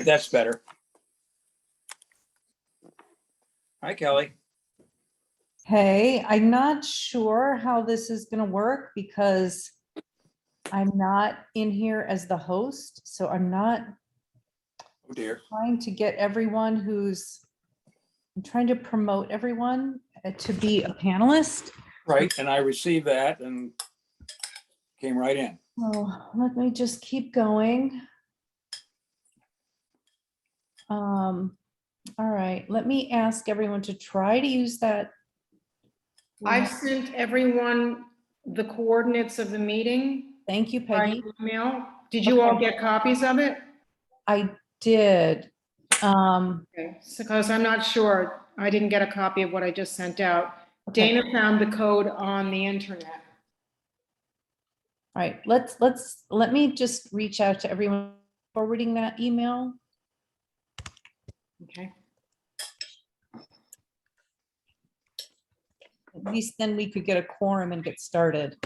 That's better. Hi, Kelly. Hey, I'm not sure how this is gonna work because I'm not in here as the host, so I'm not Oh dear. trying to get everyone I'm trying to promote everyone to be a panelist. Right, and I received that and came right in. So let me just keep going. All right, let me ask everyone to try to use that. I've sent everyone the coordinates of the meeting Thank you, by Peggy. email. Did you all Okay. get copies of it? I did. Okay, because I'm not sure. I didn't get a copy of what I just sent out. Okay. Dana found the code on the internet. All right, let me just reach out to everyone forwarding that email. Okay. At least then we could get a quorum and get started.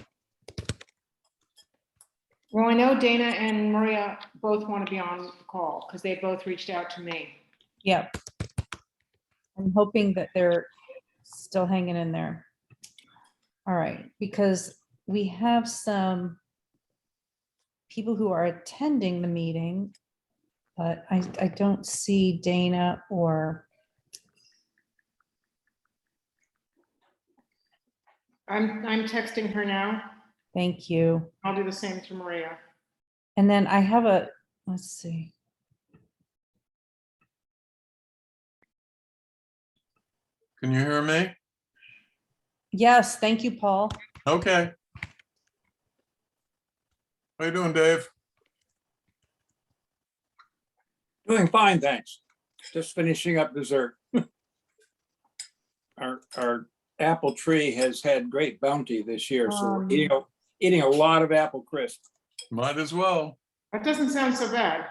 Well, I know Dana and Maria both want to be on the call because they both reached out to me. Yep. I'm hoping that they're still hanging in there. All right, because we have some people who are attending the meeting, but I don't see Dana or, I'm texting her now. thank you. I'll do the same to Maria. And then I have let's see. Can you hear me? Yes, thank you, Paul. Okay. How you doing, Dave? Doing fine, thanks. Just finishing up dessert. Our apple tree has had great bounty this year, so we're eating a lot of apple crisp. Might as well. That doesn't sound so bad.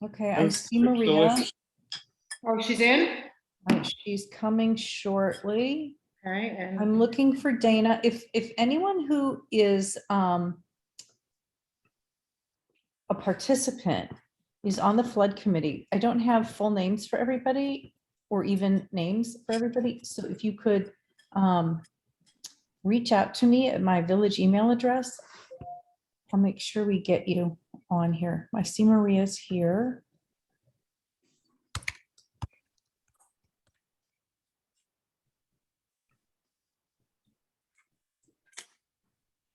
Okay, I see It's Maria. delicious. Oh, she's in? She's coming shortly. Okay, and I'm looking for Dana. If anyone who is a participant is on the flood committee, I don't have full names for everybody or even names for everybody. So if you could reach out to me at my village email address, I'll make sure we get you on here. I see Maria's here.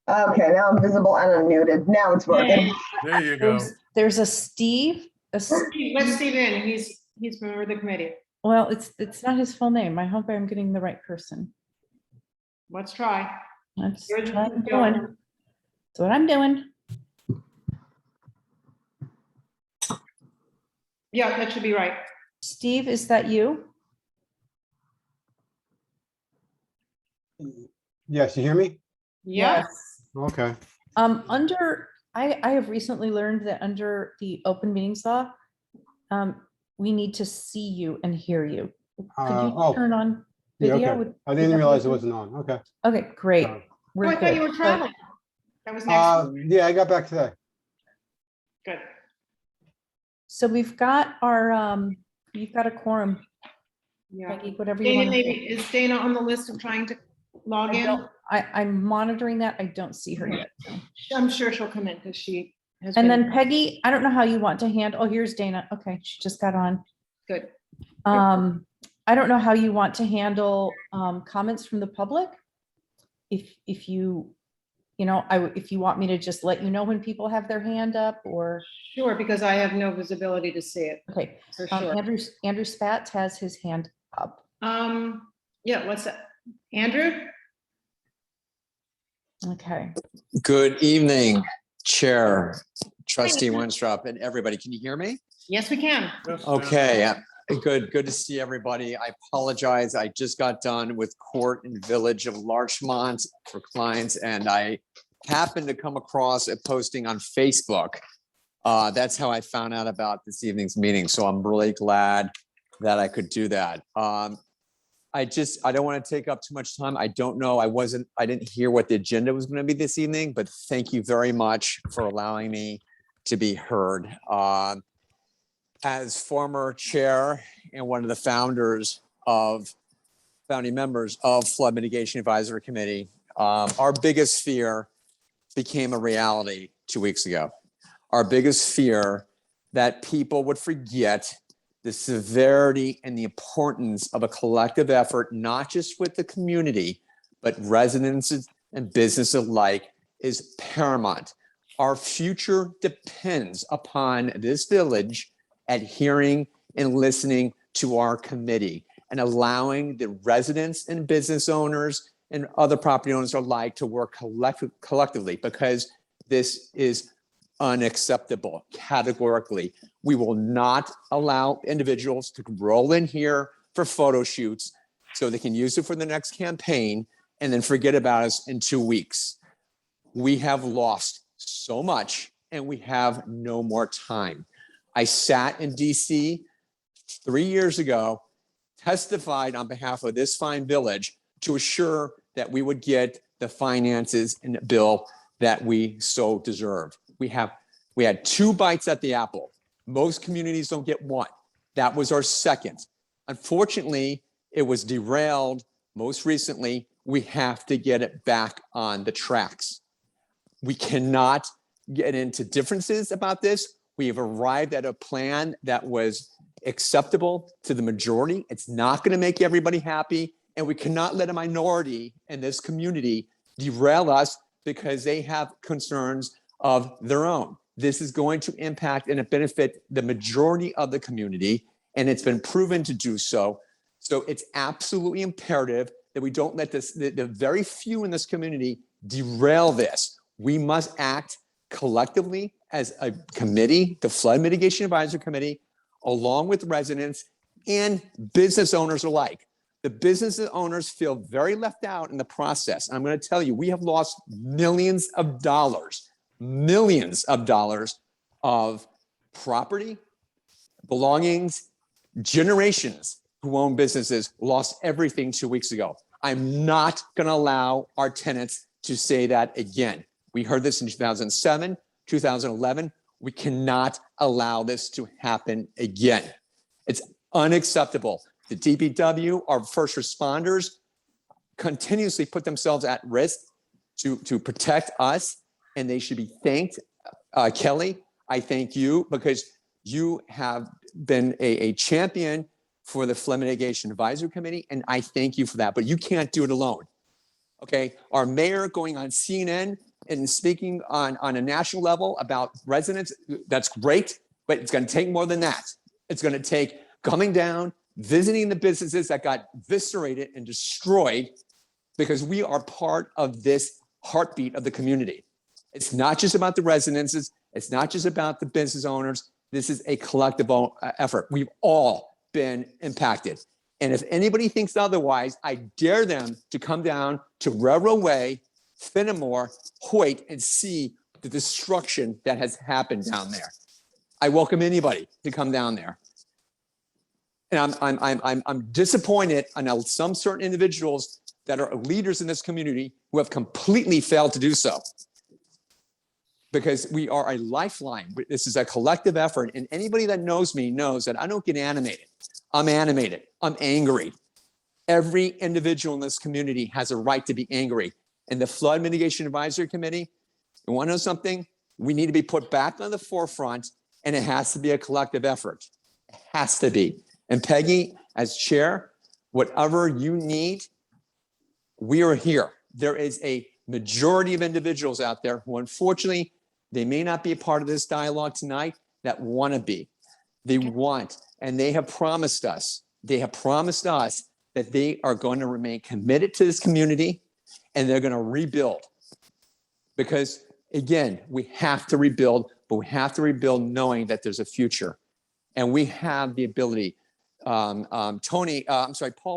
Okay, now I'm visible and unmuted. Now it's working. There you go. There's a Steve. let Steve in. He's member of the committee. Well, it's not his full name. I hope I'm getting the right person. Let's try. That's Here's what I'm the doing. deal. That's what I'm doing. Yeah, that should be right. Steve, is that you? Yes, you hear me? Yeah. Okay. I have recently learned that under the open meetings law, we need to see you and hear you. Could you Oh, turn on yeah, video? okay. Would- I would didn't that be realize it okay? wasn't on. Okay. Okay, great. Oh, We're I thought you good. were traveling. That was next week. Yeah, I got back today. Good. So we've got our, you've got a quorum. Yeah. Peggy, whatever you Dana, want to maybe, do. is Dana on the list of trying to log in? I'm monitoring that. I don't see her yet. so. I'm sure she'll come in because she has And been then Peggy, I don't know how you want to handle, oh, here's Dana. Okay, she just got on. good. I don't know how you want to handle comments from the public. If you know, if you want me to just let you know when people have their hand up or, Sure, because I have no visibility to see it okay. for sure. Andrew Spatz has his hand up. Yeah, what's that? Andrew? Okay. Good evening, Chair, Trustee Winstrup, and everybody. Can you hear me? Yes, we can. Okay, good to see everybody. I apologize. I just got done with court in Village of Larchmont for clients, and I happened to come across a posting on Facebook. That's how I found out about this evening's meeting. So I'm really glad that I could do that. I don't want to take up too much time. I don't know. I didn't hear what the agenda was going to be this evening, but thank you very much for allowing me to be heard. as former chair and one of the founding members of Flood Mitigation Advisory Committee, our biggest fear became a reality 2 weeks ago. Our biggest fear that people would forget the severity and the importance of a collective effort, not just with the community, but residents and business alike, is paramount. Our future depends upon this village adhering and listening to our committee and allowing the residents and business owners and other property owners alike to work collectively, because this is unacceptable categorically. We will not allow individuals to roll in here for photo shoots so they can use it for the next campaign and then forget about us in 2 weeks. We have lost so much and we have no more time. I sat in DC 3 years ago, testified on behalf of this fine village to assure that we would get the finances in the bill that we so deserve. We had 2 bites at the apple. Most communities don't get one. That was our second. Unfortunately, it was derailed most recently. We have to get it back on the tracks. We cannot get into differences about this. We have arrived at a plan that was acceptable to the majority. It's not going to make everybody happy. And we cannot let a minority in this community derail us because they have concerns of their own. This is going to impact and benefit the majority of the community, and it's been proven to do so. So it's absolutely imperative that we don't let the very few in this community derail this. We must act collectively as a committee, the Flood Mitigation Advisory Committee, along with residents and business owners alike. The business owners feel very left out in the process. I'm going to tell you, we have lost millions of dollars of property, belongings, generations who own businesses lost everything 2 weeks ago. I'm not going to allow our tenants to say that again. We heard this in 2007, 2011. We cannot allow this to happen again. It's unacceptable. The DPW, our first responders, continuously put themselves at risk to protect us, and they should be thanked. Kelly, I thank you because you have been a champion for the Flood Mitigation Advisory Committee, and I thank you for that, but you can't do it alone. Okay, our mayor going on CNN and speaking on a national level about residents, that's great, but it's going to take more than that. It's going to take coming down, visiting the businesses that got eviscerated and destroyed, because we are part of this heartbeat of the community. It's not just about the residences. It's not just about the business owners. This is a collective effort. We've all been impacted. And if anybody thinks otherwise, I dare them to come down to Railroad Way, Fenimore, Hoyt, and see the destruction that has happened down there. I welcome anybody to come down there. And I'm disappointed on some certain individuals that are leaders in this community who have completely failed to do so. Because we are a lifeline. This is a collective effort. And anybody that knows me knows that I don't get animated. I'm animated. I'm angry. Every individual in this community has a right to be angry. And the Flood Mitigation Advisory Committee, you want to know something? We need to be put back on the forefront, and it has to be a collective effort. It has to be. And Peggy, as chair, whatever you need, we are here. There is a majority of individuals out there who, unfortunately, they may not be a part of this dialogue tonight that want to be. They want, and they have promised us that they are going to remain committed to this community and they're going to rebuild. Because again, we have to rebuild, but we have to rebuild knowing that there's a future. And we have the ability. Paul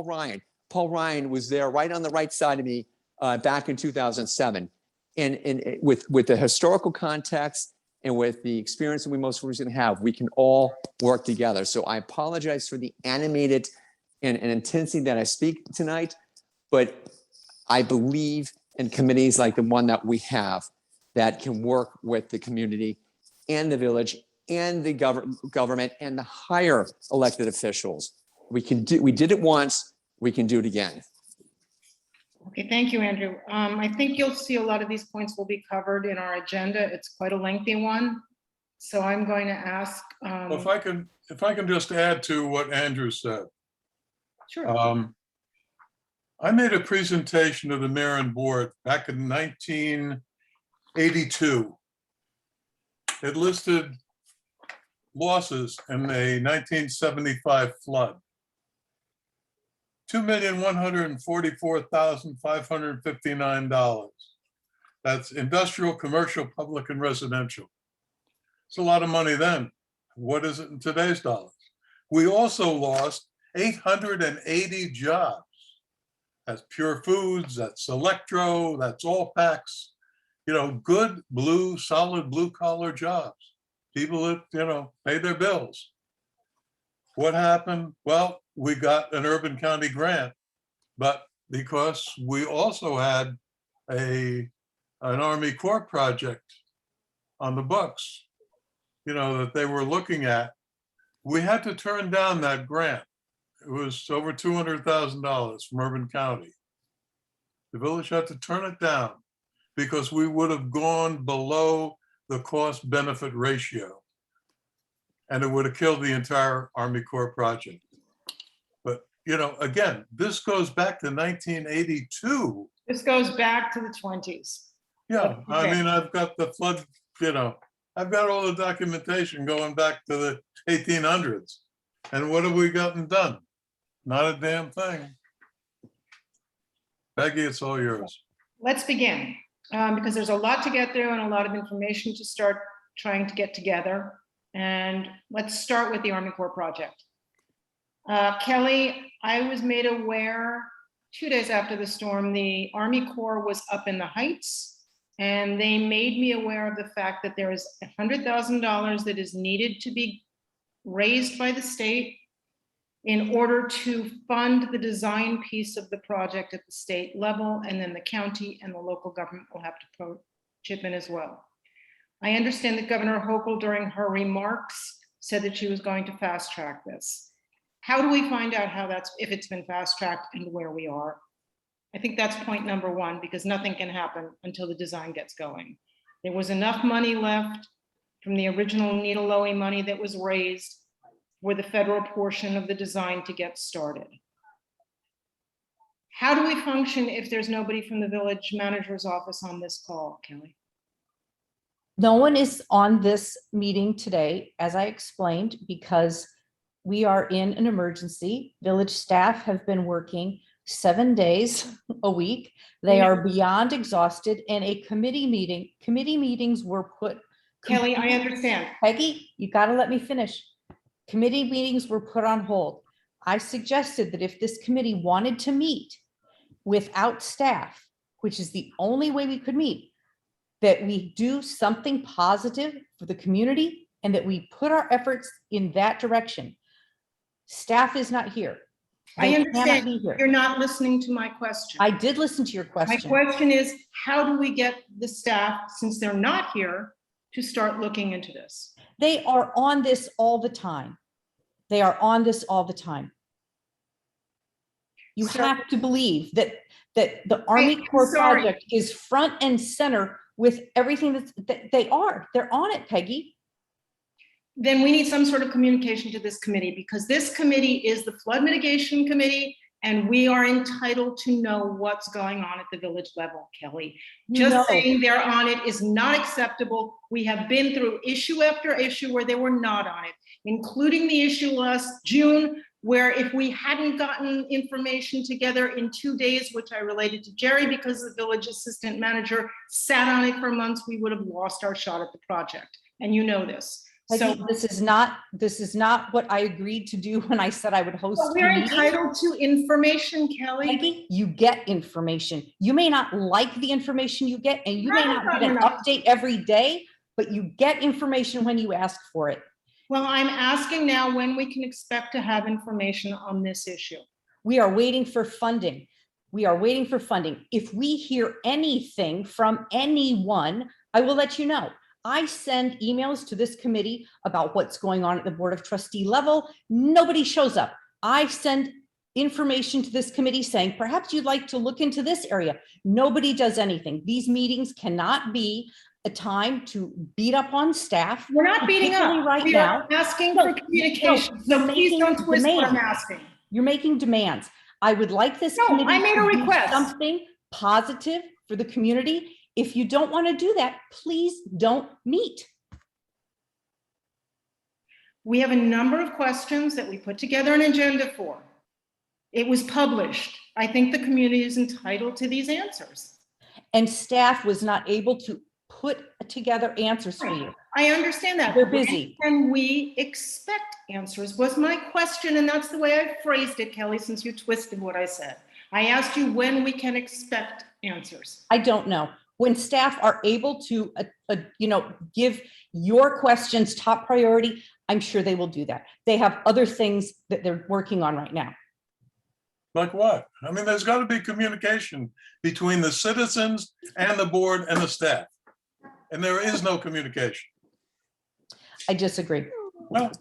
Ryan. Paul Ryan was there right on the right side of me back in 2007. And with the historical context and with the experience that we most recently have, we can all work together. So I apologize for the animated and intensity that I speak tonight, but I believe in committees like the one that we have that can work with the community and the village and the government and the higher elected officials. We did it once, we can do it again. Okay, thank you, Andrew. I think you'll see a lot of these points will be covered in our agenda. It's quite a lengthy one. So I'm going to ask. Well, if I can just add to what Andrew said. Sure. I made a presentation to the mayor and board back in 1982. It listed losses in a 1975 flood. $2,144,559. That's industrial, commercial, public, and residential. It's a lot of money then. What is it in today's dollars? We also lost 880 jobs. That's Pure Foods, that's Electro, that's All Packs, good blue, solid blue collar jobs. People that, pay their bills. What happened? Well, we got an urban county grant, but because we also had an Army Corps project on the books, that they were looking at, we had to turn down that grant. It was over $200,000 from Urban County. The village had to turn it down because we would have gone below the cost benefit ratio. And it would have killed the entire Army Corps project. But, again, this goes back to 1982. This goes back to the 20s. Yeah, I Okay. mean, I've got the flood, I've got all the documentation going back to the 1800s. And what have we gotten done? Not a damn thing. Peggy, it's all yours. Let's begin, because there's a lot to get through and a lot of information to start trying to get together. And let's start with the Army Corps project. Kelly, I was made aware 2 days after the storm, the Army Corps was up in the heights, and they made me aware of the fact that there is $100,000 that is needed to be raised by the state in order to fund the design piece of the project at the state level, and then the county and the local government will have to chip in as well. I understand that Governor Hochul, during her remarks, said that she was going to fast track this. How do we find out if it's been fast tracked and where we are? I think that's point number one, because nothing can happen until the design gets going. There was enough money left from the original Nita Lowey money that was raised for the federal portion of the design to get started. How do we function if there's nobody from the village manager's office on this call, Kelly? No one is on this meeting today, as I explained, because we are in an emergency. Village staff have been working 7 days a week. They are beyond exhausted, and committee meetings were put. Kelly, I understand. Peggy, you got to let me finish. Committee meetings were put on hold. I suggested that if this committee wanted to meet without staff, which is the only way we could meet, that we do something positive for the community and that we put our efforts in that direction. Staff is not here. I They understand. cannot be here. You're not listening to my question. I did listen to your My question. question is, how do we get the staff, since they're not here, to start looking into this? They are on this all the time. They are on this all the time. You So- have to believe that the Army I'm Corps sorry. project is front and center with everything that they're on it, Peggy. Then we need some sort of communication to this committee, because this committee is the flood mitigation committee, and we are entitled to know what's going on at the village level, Kelly. You know. Just saying they're on it is not acceptable. We have been through issue after issue where they were not on it, including the issue last June, where if we hadn't gotten information together in 2 days, which I related to Jerry because the village assistant manager sat on it for months, we would have lost our shot at the project. And you know this. So Peggy, this is not what I agreed to do when I said I would host but a we're meeting. entitled to information, Kelly. Peggy, you get information. You may not like the information you get, and you may No, not no, get an no, no. update every day, but you get information when you ask for it. Well, I'm asking now when we can expect to have information on this issue. We are waiting for funding. We are waiting for funding. If we hear anything from anyone, I will let you know. I send emails to this committee about what's going on at the Board of Trustee level. Nobody shows up. I send information to this committee saying, perhaps you'd like to look into this area. Nobody does anything. These meetings cannot be a time to beat up on staff. We're not beating particularly up. right We now. are asking No, for communication. no, So you're please making don't twist what I'm demands. asking. You're making demands. I would like this No, committee I made a to do request. something positive for the community. If you don't want to do that, please don't meet. We have a number of questions that we put together an agenda for. It was published. I think the community is entitled to these answers. And staff was not able to put together answers for you. I understand that. They're busy. And we expect answers was my question. And that's the way I phrased it, Kelly, since you twisted what I said. I asked you when we can expect answers. I don't know. When staff are able to, give your questions top priority, I'm sure they will do that. They have other things that they're working on right now. Like what? I mean, there's got to be communication between the citizens and the board and the staff. And there is no communication. I disagree. Well,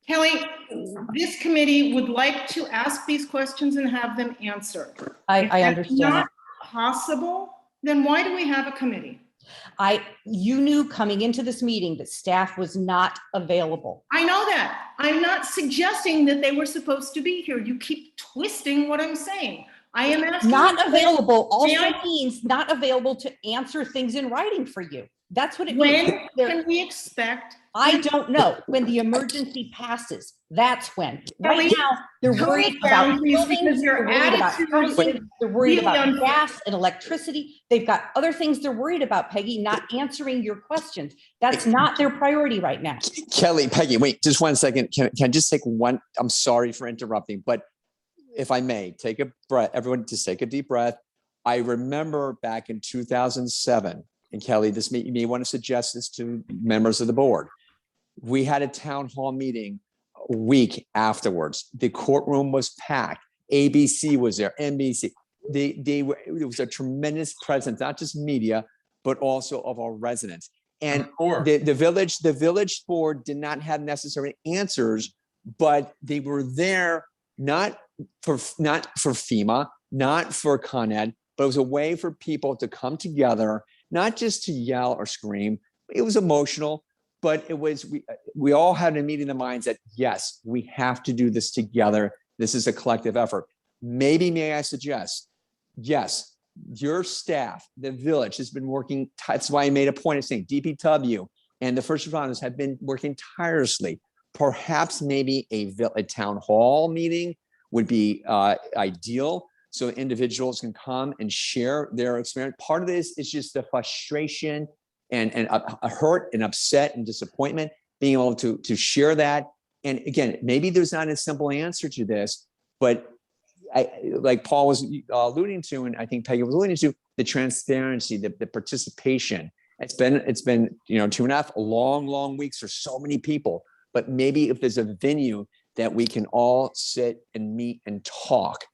Kelly, this committee would like to ask these questions and have them answered. I If that's understand that. not possible, then why do we have a committee? You knew coming into this meeting that staff was not available. I know that. I'm not suggesting that they were supposed to be here. You keep twisting what I'm saying. I am asking. Not available May also I- means not available to answer things in writing for you. That's what it When means. can we expect? I don't know. When the emergency passes, that's when. Right Kelly, now, they're tone worried it down, about please, buildings, because your they're worried about attitude housing, they're worried really about unfair. gas and electricity. They've got other things they're worried about, Peggy, not answering your questions. That's not their priority right now. Kelly, Peggy, wait, just 1 second. Can I just take one? I'm sorry for interrupting, but if I may, take a breath, everyone just take a deep breath. I remember back in 2007, and Kelly, you may want to suggest this to members of the board. We had a town hall meeting a week afterwards. The courtroom was packed. ABC was there, NBC. It was a tremendous presence, not just media, but also of our residents. And or the village board did not have necessary answers, but they were there not for FEMA, not for Con Ed, but it was a way for people to come together, not just to yell or scream. It was emotional, but it was we all had a meeting in the minds that yes, we have to do this together. This is a collective effort. Maybe may I suggest, yes, your staff, the village has been working. That's why I made a point of saying DPW and the first responders have been working tirelessly. Perhaps maybe a town hall meeting would be ideal, so individuals can come and share their experience. Part of this is just the frustration and a hurt and upset and disappointment, being able to share that. And again, maybe there's not a simple answer to this, but like Paul was alluding to, and I think Peggy was alluding to, the transparency, the participation. It's been 2.5 long weeks for so many people. But maybe if there's a venue that we can all sit and meet and talk,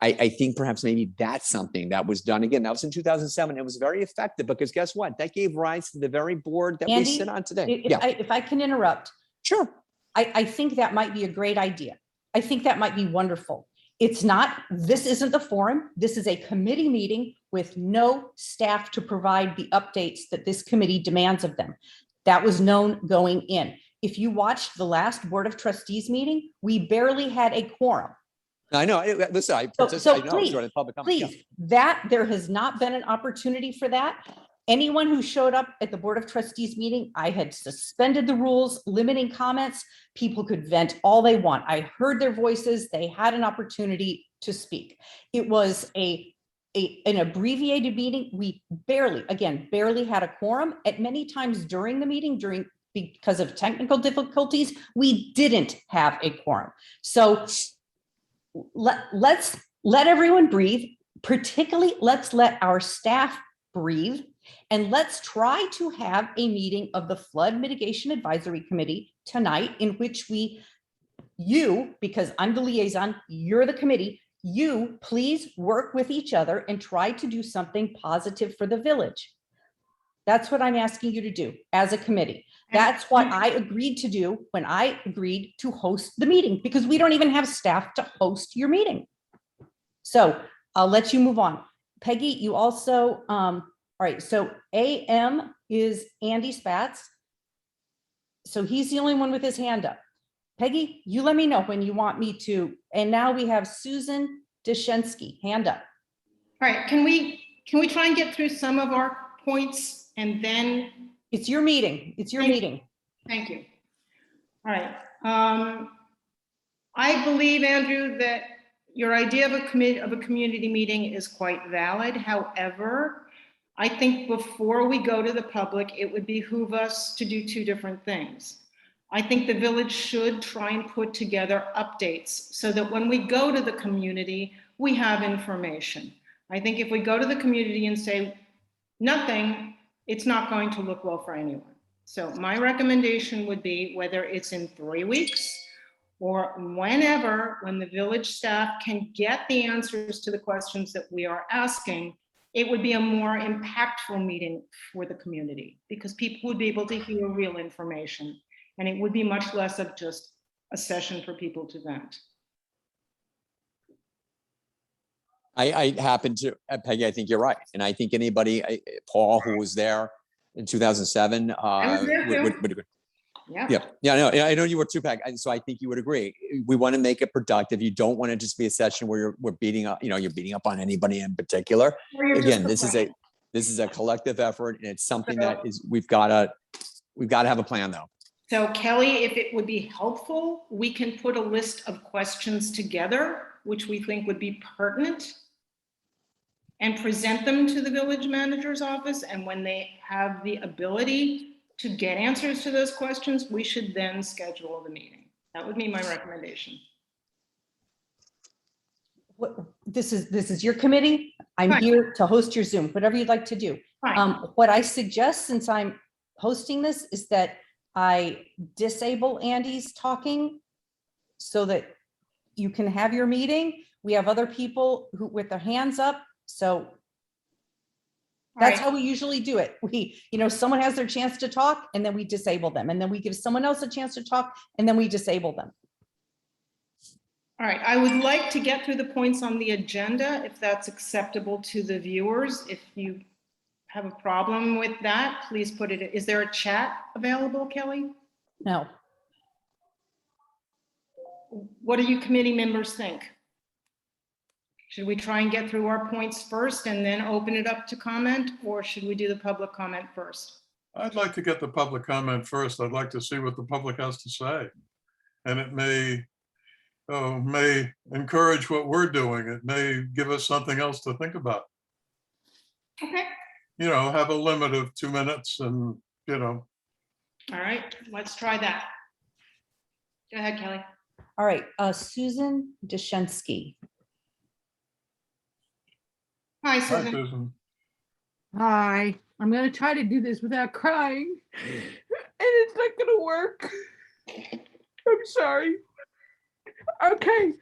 I think perhaps maybe that's something that was done. Again, that was in 2007. It was very effective because guess what? That gave rise to the very board that we Andy, sit on today. If I can interrupt, Sure. I think that might be a great idea. I think that might be wonderful. This isn't the forum. This is a committee meeting with no staff to provide the updates that this committee demands of them. That was known going in. If you watched the last Board of Trustees meeting, we barely had a quorum. I know. Listen, I So know, please, during the public comment. Yeah. please, there has not been an opportunity for that. Anyone who showed up at the Board of Trustees meeting, I had suspended the rules, limiting comments. People could vent all they want. I heard their voices. They had an opportunity to speak. It was an abbreviated meeting. We barely had a quorum. At many times during the meeting, because of technical difficulties, we didn't have a quorum. So let's let everyone breathe. Particularly, let's let our staff breathe. And let's try to have a meeting of the Flood Mitigation Advisory Committee tonight in which because I'm the liaison, you're the committee, you please work with each other and try to do something positive for the village. That's what I'm asking you to do as a committee. That's what I agreed to do when I agreed to host the meeting, because we don't even have staff to host your meeting. So I'll let you move on. Peggy, you also, all right, so AM is Andy Spatz. So he's the only one with his hand up. Peggy, you let me know when you want me to. And now we have Susan Deshensky, hand up. All right, can we try and get through some of our points and then, It's your meeting. It's your meeting. thank you. All right. I believe, Andrew, that your idea of a community meeting is quite valid. However, I think before we go to the public, it would behoove us to do two different things. I think the village should try and put together updates so that when we go to the community, we have information. I think if we go to the community and say nothing, it's not going to look well for anyone. So my recommendation would be, whether it's in 3 weeks or whenever, when the village staff can get the answers to the questions that we are asking, it would be a more impactful meeting for the community, because people would be able to hear real information, and it would be much less of just a session for people to vent. I happen to, Peggy, I think you're right. And I think anybody, Paul, who was there in 2007, I was there too. would agree. Yeah. Yeah, I know you were too, Peg. So I think you would agree. We want to make it productive. You don't want to just be a session where we're beating up, you're beating up on anybody in particular. Or you're just Again, this is a collective effort, and it's something that is, we've got to have a plan though. So Kelly, if it would be helpful, we can put a list of questions together, which we think would be pertinent, and present them to the village manager's office. And when they have the ability to get answers to those questions, we should then schedule the meeting. That would be my recommendation. This is your committee. I'm Fine. here to host your Zoom, whatever you'd like to do. Fine. What I suggest, since I'm hosting this, is that I disable Andy's talking so that you can have your meeting. We have other people who with their hands up. So that's how we usually do it. We, someone has their chance to talk and then we disable them. And then we give someone else a chance to talk and then we disable them. All right, I would like to get through the points on the agenda, if that's acceptable to the viewers. If you have a problem with that, please put it. Is there a chat available, Kelly? No. What do you committee members think? Should we try and get through our points first and then open it up to comment, or should we do the public comment first? I'd like to get the public comment first. I'd like to see what the public has to say. And it may encourage what we're doing. It may give us something else to think about. Okay. Have a limit of 2 minutes and, All right, let's try that. Go ahead, Kelly. All right, Susan Deshensky. Hi, Hi, Susan. Susan. Hi, I'm gonna try to do this without crying, and it's not gonna work. I'm sorry. Okay,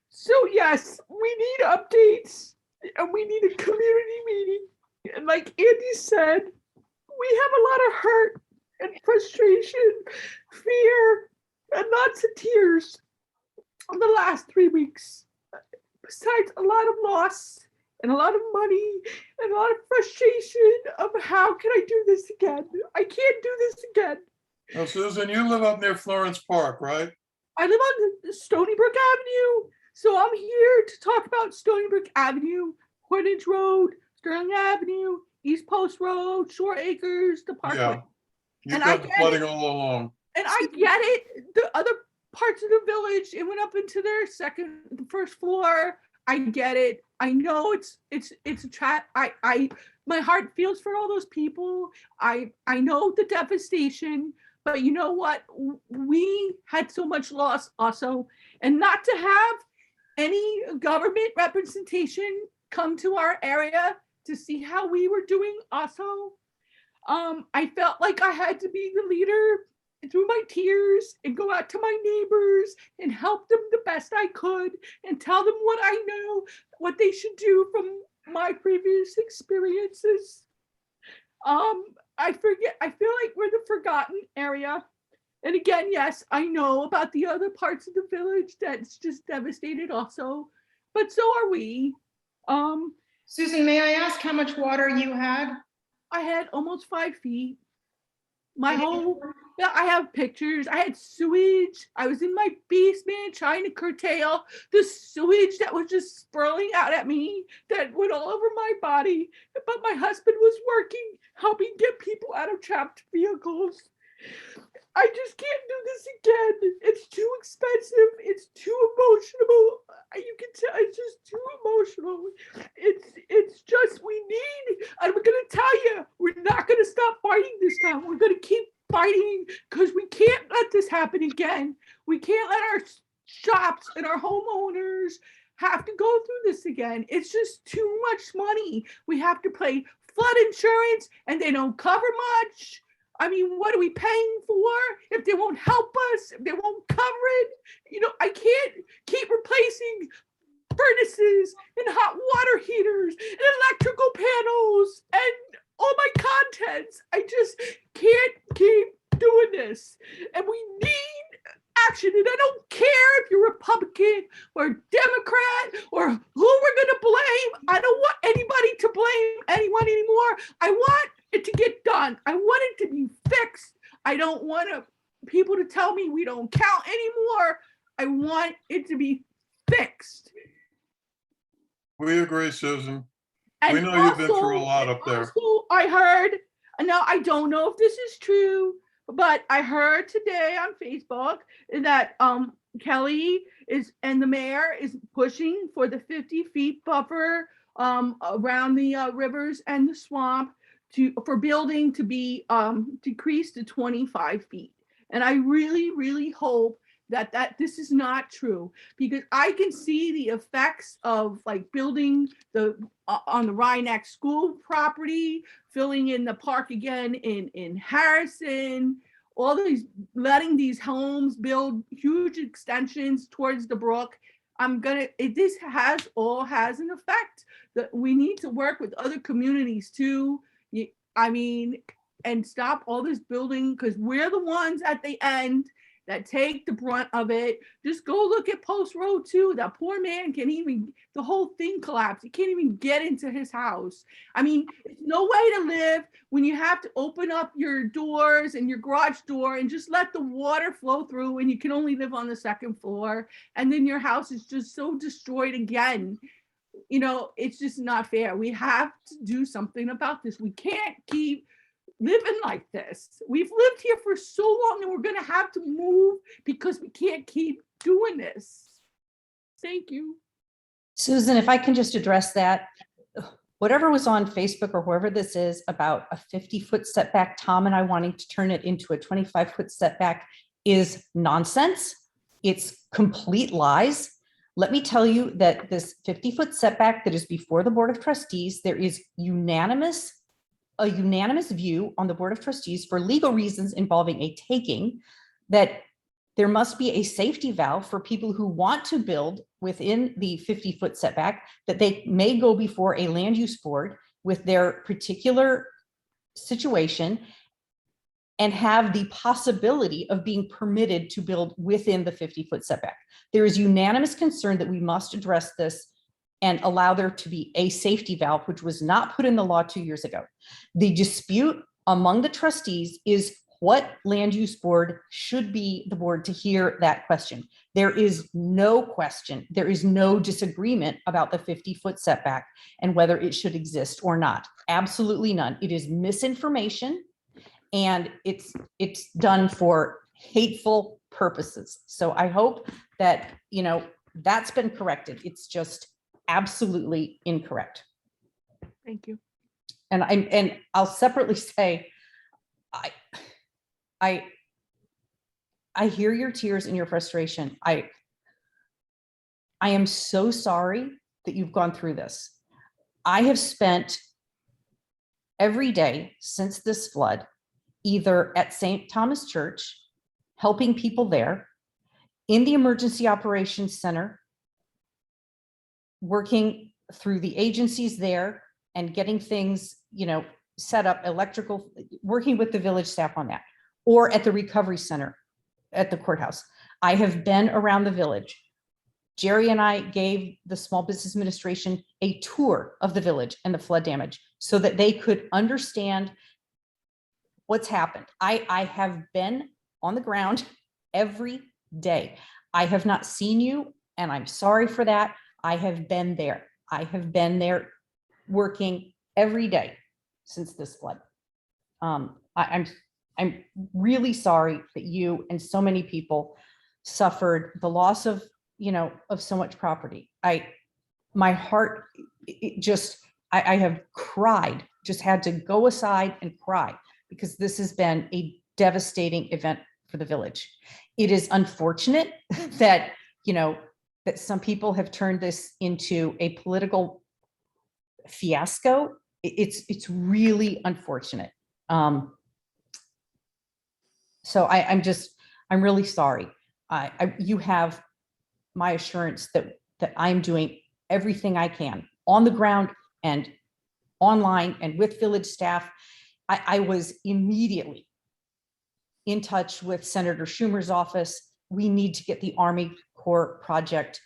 so yes, we need updates, and we need a community meeting. And like Andy said, we have a lot of hurt and frustration, fear, and lots of tears in the last 3 weeks. Besides a lot of loss and a lot of money and a lot of frustration of how can I do this again? I can't do this again. Now, Susan, you live up near Florence Park, right? I live on Stony Brook Avenue, so I'm here to talk about Stony Brook Avenue, Portage Road, Sterling Avenue, East Post Road, Shore Acres, the Parkway. Yeah. You've And got the flooding all along. And I get it. The other parts of the village, it went up into their the first floor. I get it. I know it's a trap. My heart feels for all those people. I know the devastation, but you know what? We had so much loss also, and not to have any government representation come to our area to see how we were doing also. I felt like I had to be the leader through my tears and go out to my neighbors and help them the best I could and tell them what I know, what they should do from my previous experiences. I forget, I feel like we're the forgotten area. And again, yes, I know about the other parts of the village that's just devastated also, but so are we. Susan, may I ask how much water you had? I had almost 5 feet. My And- whole, yeah, I have pictures. I had sewage. I was in my basement trying to curtail the sewage that was just spurling out at me, that went all over my body. But my husband was working, helping get people out of trapped vehicles. I just can't do this again. It's too expensive. It's too emotional. You can tell it's just too emotional. It's just we need, and we're gonna tell you, we're not gonna stop fighting this time. We're gonna keep fighting because we can't let this happen again. We can't let our shops and our homeowners have to go through this again. It's just too much money. We have to pay flood insurance and they don't cover much. I mean, what are we paying for if they won't help us, if they won't cover it? You know, I can't keep replacing furnaces and hot water heaters and electrical panels and all my contents. I just can't keep doing this. And we need action. And I don't care if you're Republican or Democrat or who we're going to blame. I don't want anybody to blame anyone anymore. I want it to get done. I want it to be fixed. I don't want people to tell me we don't count anymore. I want it to be fixed. We agree, Susan. And We know you've been through a also- lot up there. also, I heard, now I don't know if this is true, but I heard today on Facebook that Kelly is, and the mayor is pushing for the 50 feet buffer around the rivers and the swamp for building to be decreased to 25 feet. And I really, really hope that this is not true, because I can see the effects of like building on the Rhinex school property, filling in the park again in Harrison, all these, letting these homes build huge extensions towards the brook. This has an effect that we need to work with other communities too. I mean, and stop all this building, because we're the ones at the end that take the brunt of it. Just go look at Post Road too. That poor man the whole thing collapsed. He can't even get into his house. I mean, it's no way to live when you have to open up your doors and your garage door and just let the water flow through, and you can only live on the second floor. And then your house is just so destroyed again. You know, it's just not fair. We have to do something about this. We can't keep living like this. We've lived here for so long, and we're going to have to move because we can't keep doing this. Thank you. Susan, if I can just address that, whatever was on Facebook or whoever this is about a 50-foot setback, Tom and I wanting to turn it into a 25-foot setback is nonsense. It's complete lies. Let me tell you that this 50-foot setback that is before the Board of Trustees, there is a unanimous view on the Board of Trustees for legal reasons involving a taking, that there must be a safety valve for people who want to build within the 50-foot setback, that they may go before a land use board with their particular situation and have the possibility of being permitted to build within the 50-foot setback. There is unanimous concern that we must address this and allow there to be a safety valve, which was not put in the law 2 years ago. The dispute among the trustees is what land use board should be the board to hear that question. There is no question, there is no disagreement about the 50-foot setback and whether it should exist or not. Absolutely none. It is misinformation, and it's done for hateful purposes. So I hope that, you know, that's been corrected. It's just absolutely incorrect. Thank you. And I'll separately say, I hear your tears and your frustration. I am so sorry that you've gone through this. I have spent every day since this flood, either at St. Thomas Church, helping people there, in the Emergency Operations Center, working through the agencies there and getting things, you know, set up electrical, working with the village staff on that, or at the recovery center at the courthouse. I have been around the village. Jerry and I gave the Small Business Administration a tour of the village and the flood damage so that they could understand what's happened. I have been on the ground every day. I have not seen you, and I'm sorry for that. I have been there. I have been there working every day since this flood. I'm really sorry that you and so many people suffered the loss of, of so much property. My heart, I have cried, just had to go aside and cry because this has been a devastating event for the village. It is unfortunate that, that some people have turned this into a political fiasco. It's really unfortunate. So I'm really sorry. You have my assurance that I'm doing everything I can on the ground and online and with village staff. I was immediately in touch with Senator Schumer's office. We need to get the Army Corps project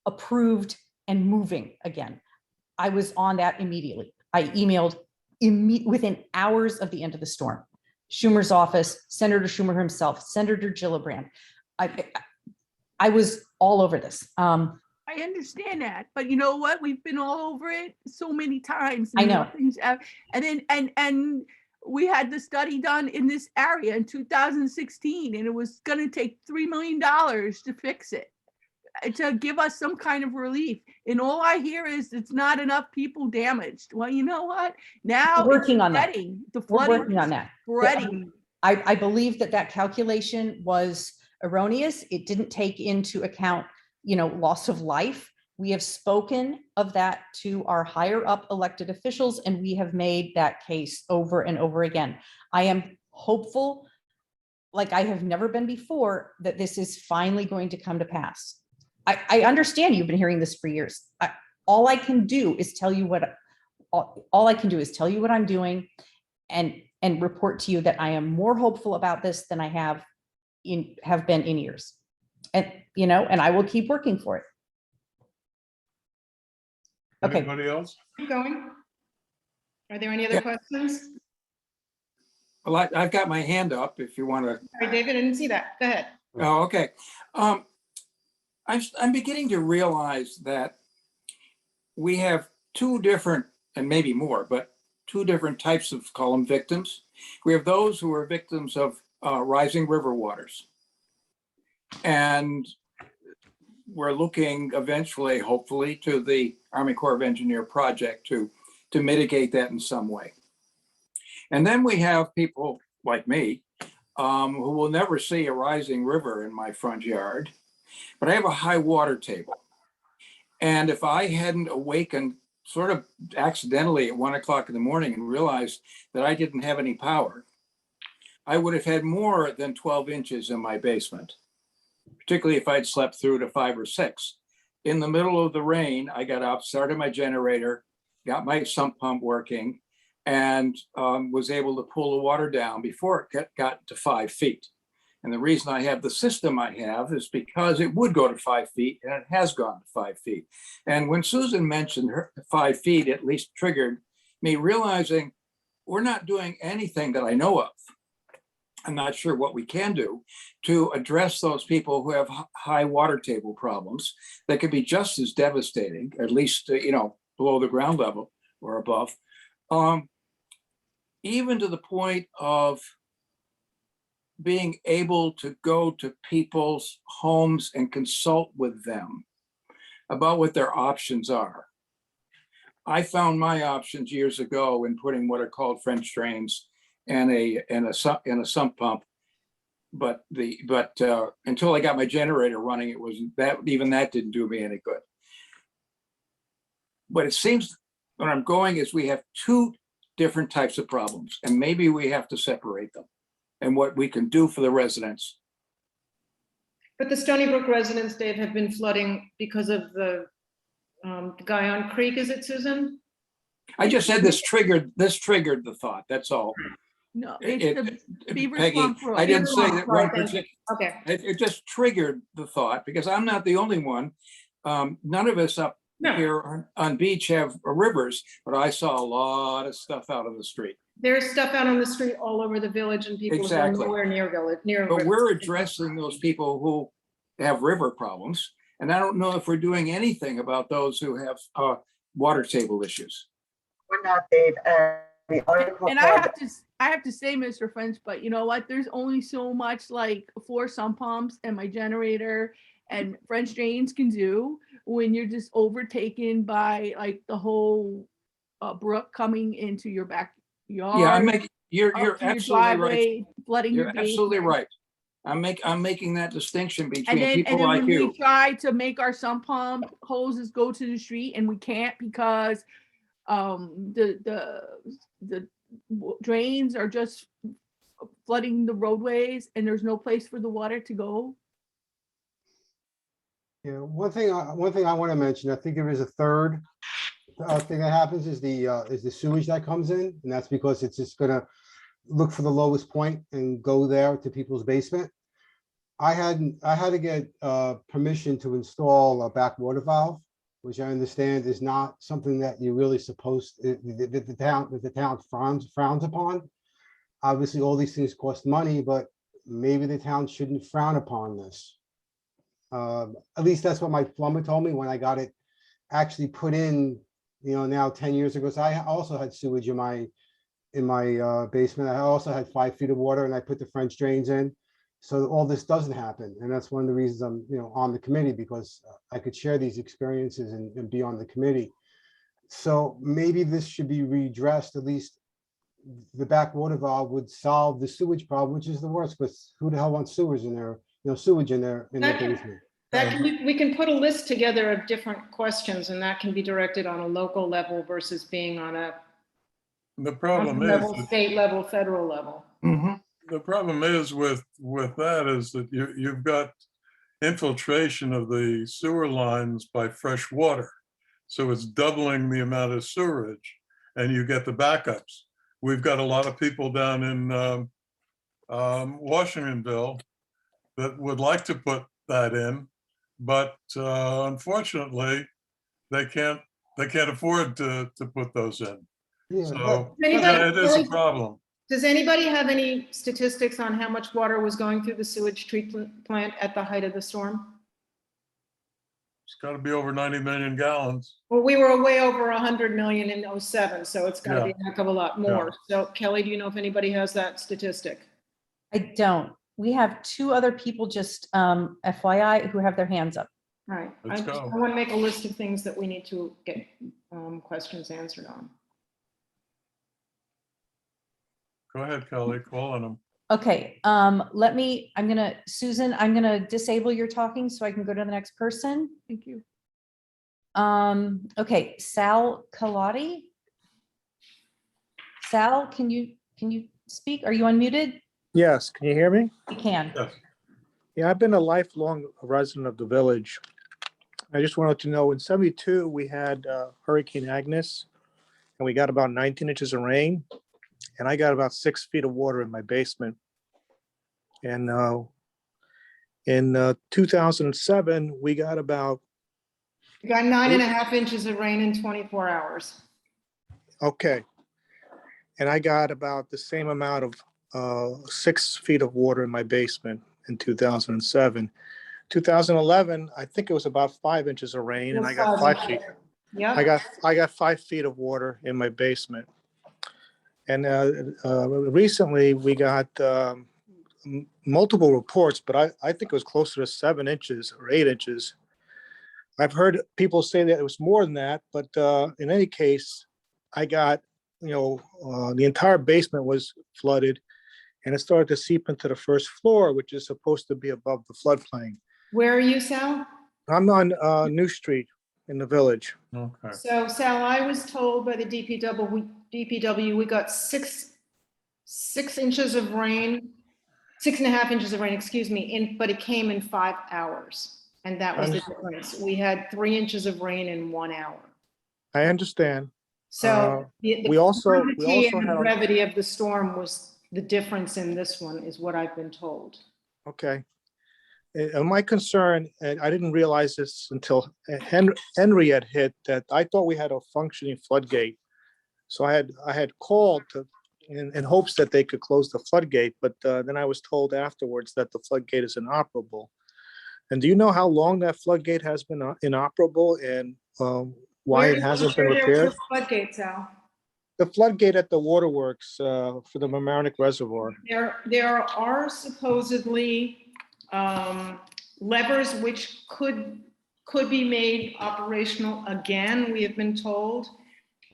approved and moving again. I was on that immediately. I emailed within hours of the end of the storm. Schumer's office, Senator Schumer himself, Senator Gillibrand. I was all over this. I understand that, but you know what? We've been all over it so many times. I know. And we had the study done in this area in 2016, and it was going to take $3 million to fix it, to give us some kind of relief. And all I hear is it's not enough people damaged. Well, you know what? Now We're working on that. The We're flooding working on that. spreading. I believe that calculation was erroneous. It didn't take into account, loss of life. We have spoken of that to our higher up elected officials, and we have made that case over and over again. I am hopeful, like I have never been before, that this is finally going to come to pass. I understand you've been hearing this for years. All I can do is tell you what I'm doing and report to you that I am more hopeful about this than I have been in years. And, and I will keep working for it. Okay. Anybody else? Keep going. Are there any other Yeah. questions? Well, I've got my hand up if you want to. Sorry, David, I didn't see that. Go ahead. Oh, okay. I'm beginning to realize that we have two different, and maybe more, but two different types of, call them victims. We have those who are victims of rising river waters. And we're looking eventually, hopefully, to the Army Corps of Engineer project to mitigate that in some way. And then we have people like me who will never see a rising river in my front yard, but I have a high water table. And if I hadn't awakened sort of accidentally at 1 o'clock in the morning and realized that I didn't have any power, I would have had more than 12 inches in my basement, particularly if I'd slept through to 5 or 6. In the middle of the rain, I got up, started my generator, got my sump pump working, and was able to pull the water down before it got to 5 feet. And the reason I have the system I have is because it would go to 5 feet, and it has gone to 5 feet. And when Susan mentioned her 5 feet, at least triggered me realizing we're not doing anything that I know of. I'm not sure what we can do to address those people who have high water table problems that could be just as devastating, at least, below the ground level or above, even to the point of being able to go to people's homes and consult with them about what their options are. I found my options years ago in putting what are called French drains and a sump pump, but until I got my generator running, it wasn't that, even that didn't do me any good. But it seems where I'm going is we have two different types of problems, and maybe we have to separate them and what we can do for the residents. But the Stony Brook residents, Dave, have been flooding because of the Guyon Creek, is it, Susan? I just said this triggered the thought, that's all. No, It- it's the Beaver Peggy, Swamp Road. I didn't say Beaver that Swamp, one right, thank you. particular, Okay, it just triggered the thought, because I'm not the only one. None of us up no, here on beach have rivers, but I saw a lot of stuff out on the street. there's stuff out on the street all over the village and people who are Exactly. nowhere near village, near. But rivers. we're addressing those people who have river problems. And I don't know if we're doing anything about those who have water table issues. We're not, Dave. The article And I have to say, Mr. French, but you know what? There's only so much like 4 sump pumps and my generator and French drains can do when you're just overtaken by like the whole brook coming into your backyard. Yeah, you're up to your absolutely right. driveway, flooding your You're absolutely basement. right. I'm making that distinction And between then, people and then like when you. we try to make our sump pump hoses go to the street and we can't because the drains are just flooding the roadways and there's no place for the water to go. Yeah, one thing I want to mention, I think there is a third thing that happens is the sewage that comes in, and that's because it's just gonna look for the lowest point and go there to people's basement. I had to get permission to install a backwater valve, which I understand is not something that you're really supposed, the town frowns upon. Obviously, all these things cost money, but maybe the town shouldn't frown upon this. At least that's what my plumber told me when I got it actually put in, now 10 years ago. So I also had sewage in my basement. I also had 5 feet of water and I put the French drains in. So all this doesn't happen. And that's one of the reasons I'm, on the committee, because I could share these experiences and be on the committee. So maybe this should be redressed. At least the backwater valve would solve the sewage problem, which is the worst, because who the hell wants sewage in their basement? We can put a list together of different questions and that can be directed on a local level versus being on a The problem level, is, state level, federal level. Mhm. the problem is with that is that you've got infiltration of the sewer lines by fresh water. So it's doubling the amount of sewerage and you get the backups. We've got a lot of people down in Washingtonville that would like to put that in, but unfortunately, they can't afford to put those in. Yeah, So Anybody- yeah, it is a problem. Does anybody have any statistics on how much water was going through the sewage treatment plant at the height of the storm? It's got to be over 90 million gallons. Well, we were way over 100 million in '07, so it's got to be a heck of a lot more. So Kelly, do you know if anybody has that statistic? I don't. We have 2 other people just FYI who have their hands up. All right, Let's I go. want to make a list of things that we need to get questions answered on. Go ahead, Kelly, call on them. Okay, Susan, I'm gonna disable your talking so I can go to the next person. Thank you. Okay, Sal Kaladi. Sal, can you speak? Are you unmuted? Yes, can you hear me? You can. Yes. Yeah, I've been a lifelong resident of the village. I just wanted to know, in '72, we had Hurricane Agnes, and we got about 19 inches of rain, and I got about 6 feet of water in my basement. And in 2007, we got about, We got 9.5 inches of rain in 24 hours. okay, and I got about the same amount of 6 feet of water in my basement in 2007. 2011, I think it was about 5 inches of rain, and I got 5 feet. Yeah. I got 5 feet of water in my basement. And recently we got multiple reports, but I think it was closer to 7 inches or 8 inches. I've heard people say that it was more than that, but in any case, I got, the entire basement was flooded and it started to seep into the first floor, which is supposed to be above the floodplain. Where are you, Sal? I'm on New Street in the village. Okay. So Sal, I was told by the DPW, we got 6 inches of rain, 6.5 inches of rain, excuse me, but it came in 5 hours. And that was the difference. We had 3 inches of rain in 1 hour. I understand. So the we also quantity and had the our- brevity of the storm was the difference in this one, is what I've been told. Okay. And my concern, and I didn't realize this until Henry had hit, that I thought we had a functioning floodgate. So I had called in hopes that they could close the floodgate, but then I was told afterwards that the floodgate is inoperable. And do you know how long that floodgate has been inoperable and why it hasn't been repaired? Floodgates, Al. The floodgate at the waterworks for the Marinette Reservoir. There are supposedly levers which could be made operational again, we have been told.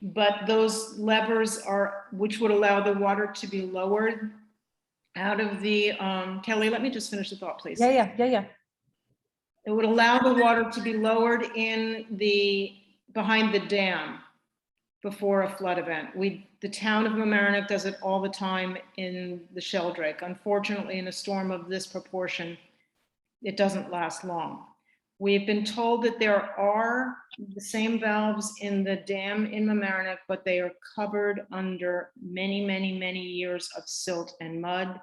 But those levers which would allow the water to be lowered out of the, Kelly, let me just finish the thought, please. Yeah. It would allow the water to be lowered behind the dam before a flood event. The town of Marinette does it all the time in the Sheldrake. Unfortunately, in a storm of this proportion, it doesn't last long. We've been told that there are the same valves in the dam in Marinette, but they are covered under many, many, many years of silt and mud.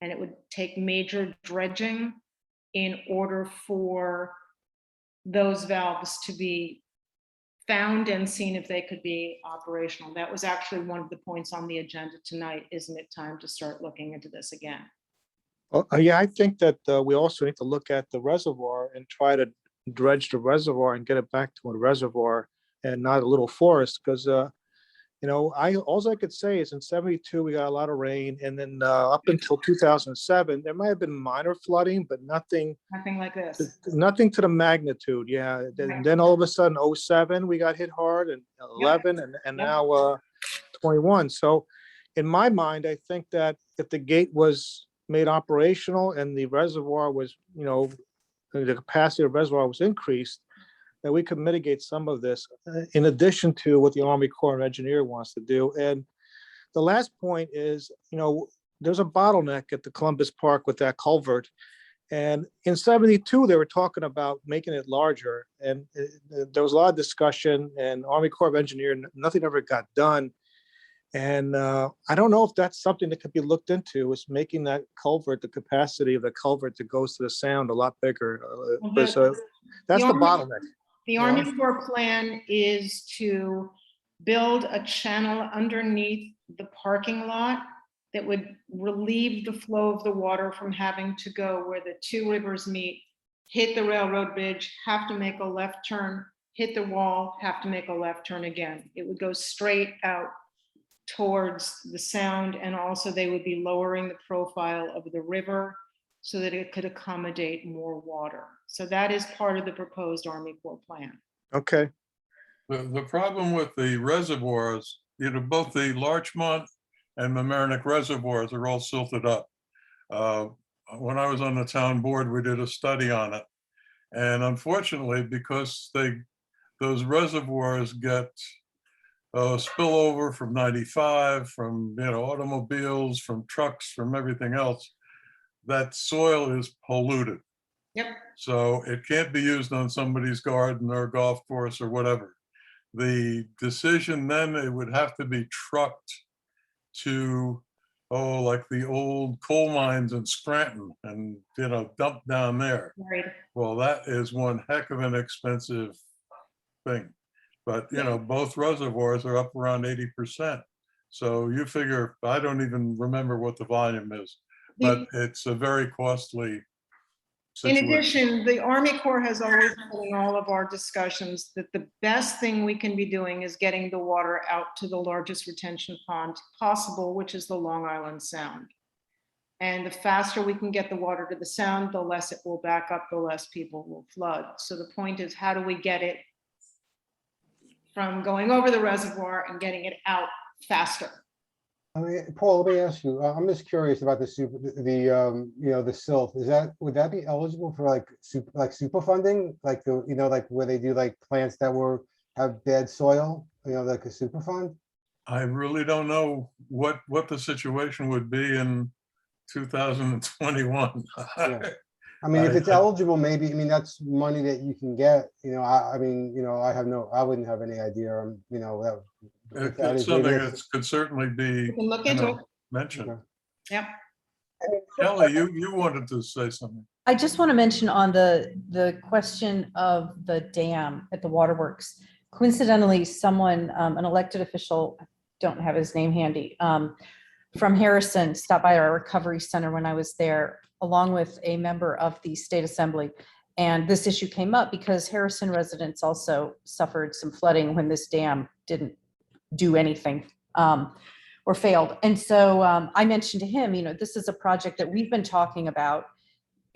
And it would take major dredging in order for those valves to be found and seen if they could be operational. That was actually one of the points on the agenda tonight. Isn't it time to start looking into this again? Well, yeah, I think that we also need to look at the reservoir and try to dredge the reservoir and get it back to a reservoir and not a little forest. Because, all I could say is in 72, we got a lot of rain. And then up until 2007, there might have been minor flooding, but nothing Like this. Nothing to the magnitude. Yeah. Then all of a sudden, 07, we got hit hard, and 11 and now 21. So in my mind, I think that if the gate was made operational and the reservoir was, the capacity of the reservoir was increased, that we could mitigate some of this in addition to what the Army Corps of Engineer wants to do. And the last point is, there's a bottleneck at the Columbus Park with that culvert. And in 72, they were talking about making it larger. And there was a lot of discussion, and Army Corps of Engineer, nothing ever got done. And I don't know if that's something that could be looked into, is making that culvert, the capacity of the culvert that goes to the sound, a lot bigger. That's the bottleneck. The Army Corps plan is to build a channel underneath the parking lot that would relieve the flow of the water from having to go where the two rivers meet, hit the railroad bridge, have to make a left turn, hit the wall, have to make a left turn again. It would go straight out towards the sound, and also they would be lowering the profile of the river so that it could accommodate more water. So that is part of the proposed Army Corps plan. Okay. The problem with the reservoirs, both the Larchmont and the Marinette reservoirs are all silted up. When I was on the town board, we did a study on it. And unfortunately, because those reservoirs get spillover from 95, from automobiles, from trucks, from everything else, that soil is polluted. Yep. So it can't be used on somebody's garden or golf course or whatever. The decision then, it would have to be trucked to, like the old coal mines in Scranton and, dumped down there. Right. Well, that is one heck of an expensive thing. But, both reservoirs are up around 80%. So you figure, I don't even remember what the volume is, but it's a very costly situation. In addition, the Army Corps has always said in all of our discussions that the best thing we can be doing is getting the water out to the largest retention pond possible, which is the Long Island Sound. And the faster we can get the water to the sound, the less it will back up, the less people will flood. So the point is, how do we get it from going over the reservoir and getting it out faster? I mean, Paul, let me ask you, I'm just curious about the silt. Would that be eligible for like super funding? Like like where they do like plants that have bad soil, like a super fund? I really don't know what the situation would be in 2021. Yeah. I mean, if I- it's I- eligible, maybe, I mean, that's money that you can get, I mean, I wouldn't have any idea, that. if that It's is, maybe something that's- that could certainly We be can look into it. mentioned. Okay. Yep. I mean, Kelly, you wanted to say something. I just want to mention on the question of the dam at the waterworks. Coincidentally, someone, an elected official, don't have his name handy, from Harrison stopped by our recovery center when I was there, along with a member of the state assembly. And this issue came up because Harrison residents also suffered some flooding when this dam didn't do anything or failed. And so I mentioned to him, this is a project that we've been talking about,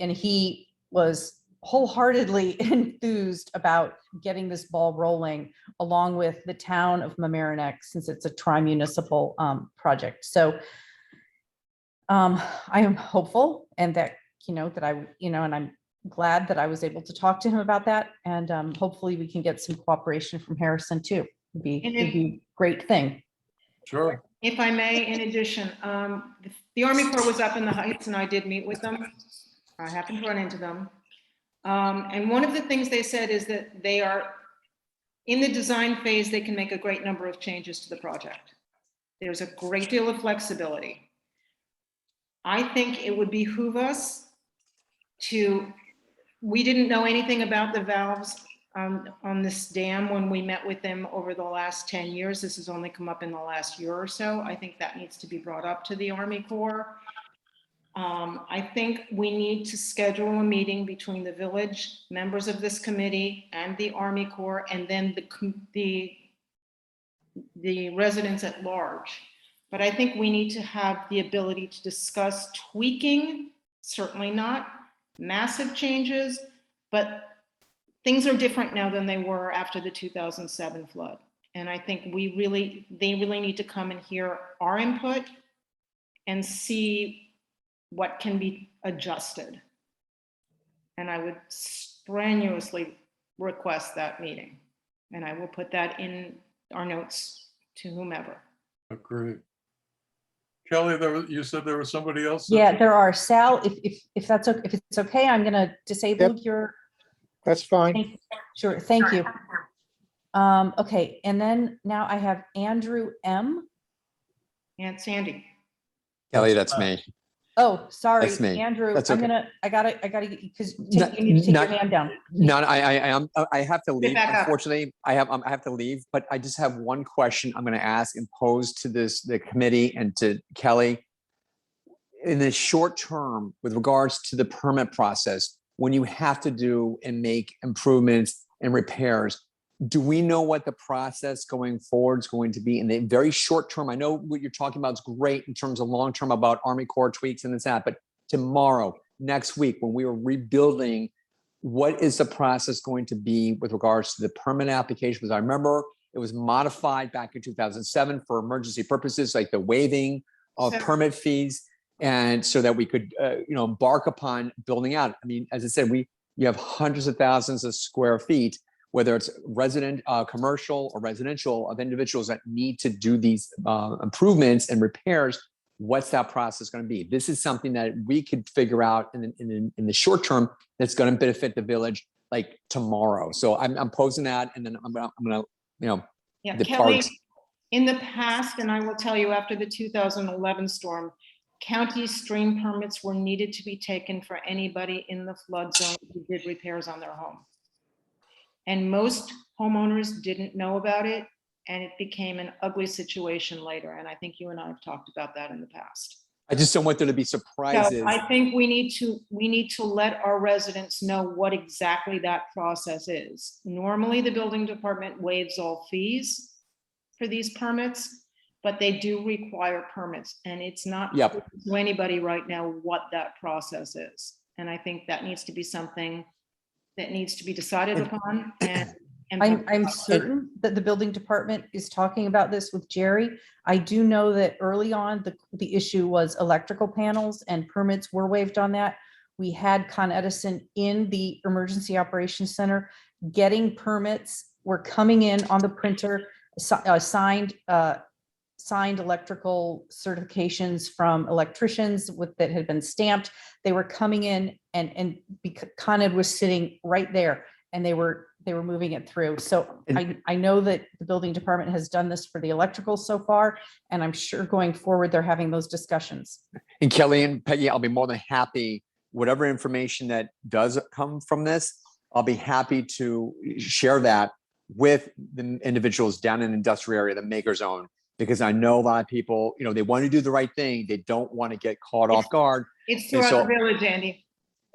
and he was wholeheartedly enthused about getting this ball rolling along with the town of Marinette, since it's a tri-municipal project. So I am hopeful, and that, that I, and I'm glad that I was able to talk to him about that. And hopefully we can get some cooperation from Harrison too. It'd be a great thing. Sure. If I may, in addition, the Army Corps was up in the Heights and I did meet with them. I happened to run into them. And one of the things they said is that they are in the design phase, they can make a great number of changes to the project. There's a great deal of flexibility. I think it would behoove us we didn't know anything about the valves on this dam when we met with them over the last 10 years. This has only come up in the last year or so. I think that needs to be brought up to the Army Corps. I think we need to schedule a meeting between the village, members of this committee, and the Army Corps, and then the residents at large. But I think we need to have the ability to discuss tweaking, certainly not massive changes, but things are different now than they were after the 2007 flood. And I think they really need to come and hear our input and see what can be adjusted. And I would strenuously request that meeting. And I will put that in our notes to whomever. Agreed. Kelly, you said there was somebody else? Yeah, there are. Sal, if that's okay, if it's okay, I'm gonna disable your. That's fine. Sure, thank you. Okay, and then now I have Andrew M. And Sandy. Kelly, that's me. Oh, sorry, That's me. Andrew. That's I'm okay. gonna, I gotta, because you Not- need to take not- your hand down. No, I have to leave. back up. Unfortunately, I have to leave, but I just have one question I'm going to ask and pose to the committee and to Kelly. In the short term, with regards to the permit process, when you have to do and make improvements and repairs, do we know what the process going forward is going to be in the very short term? I know what you're talking about is great in terms of long term about Army Corps tweaks and this, that, but tomorrow, next week, when we are rebuilding, what is the process going to be with regards to the permit application? Because I remember it was modified back in 2007 for emergency purposes, like the waiving of So- permit fees, and so that we could, embark upon building out. I mean, as I said, you have hundreds of thousands of square feet, whether it's commercial or residential, of individuals that need to do these improvements and repairs. What's that process going to be? This is something that we could figure out in the short term that's going to benefit the village like tomorrow. So I'm posing that, and then I'm gonna Yeah, the Kelly, parks. in the past, and I will tell you after the 2011 storm, county stream permits were needed to be taken for anybody in the flood zone who did repairs on their home. And most homeowners didn't know about it, and it became an ugly situation later. And I think you and I have talked about that in the past. I just don't want there to be So surprises. I think we need to let our residents know what exactly that process is. Normally, the building department waives all fees for these permits, but they do require permits, and it's not Yep. clear to anybody right now what that process is. And I think that needs to be something that needs to be decided upon. And I'm certain that the building department is talking about this with Jerry. I do know that early on, the issue was electrical panels, and permits were waived on that. We had Con Edison in the Emergency Operations Center getting permits, were coming in on the printer, signed signed electrical certifications from electricians that had been stamped. They were coming in and Con Ed was sitting right there and they were moving it through. So I know that the building department has done this for the electrical so far, and I'm sure going forward, they're having those discussions. And Kelly and Peggy, I'll be more than happy, whatever information that does come from this, I'll be happy to share that with the individuals down in the industrial area, the maker zone, because I know a lot of people, they want to do the right thing. They don't want to get caught off guard. It's throughout the village, Andy.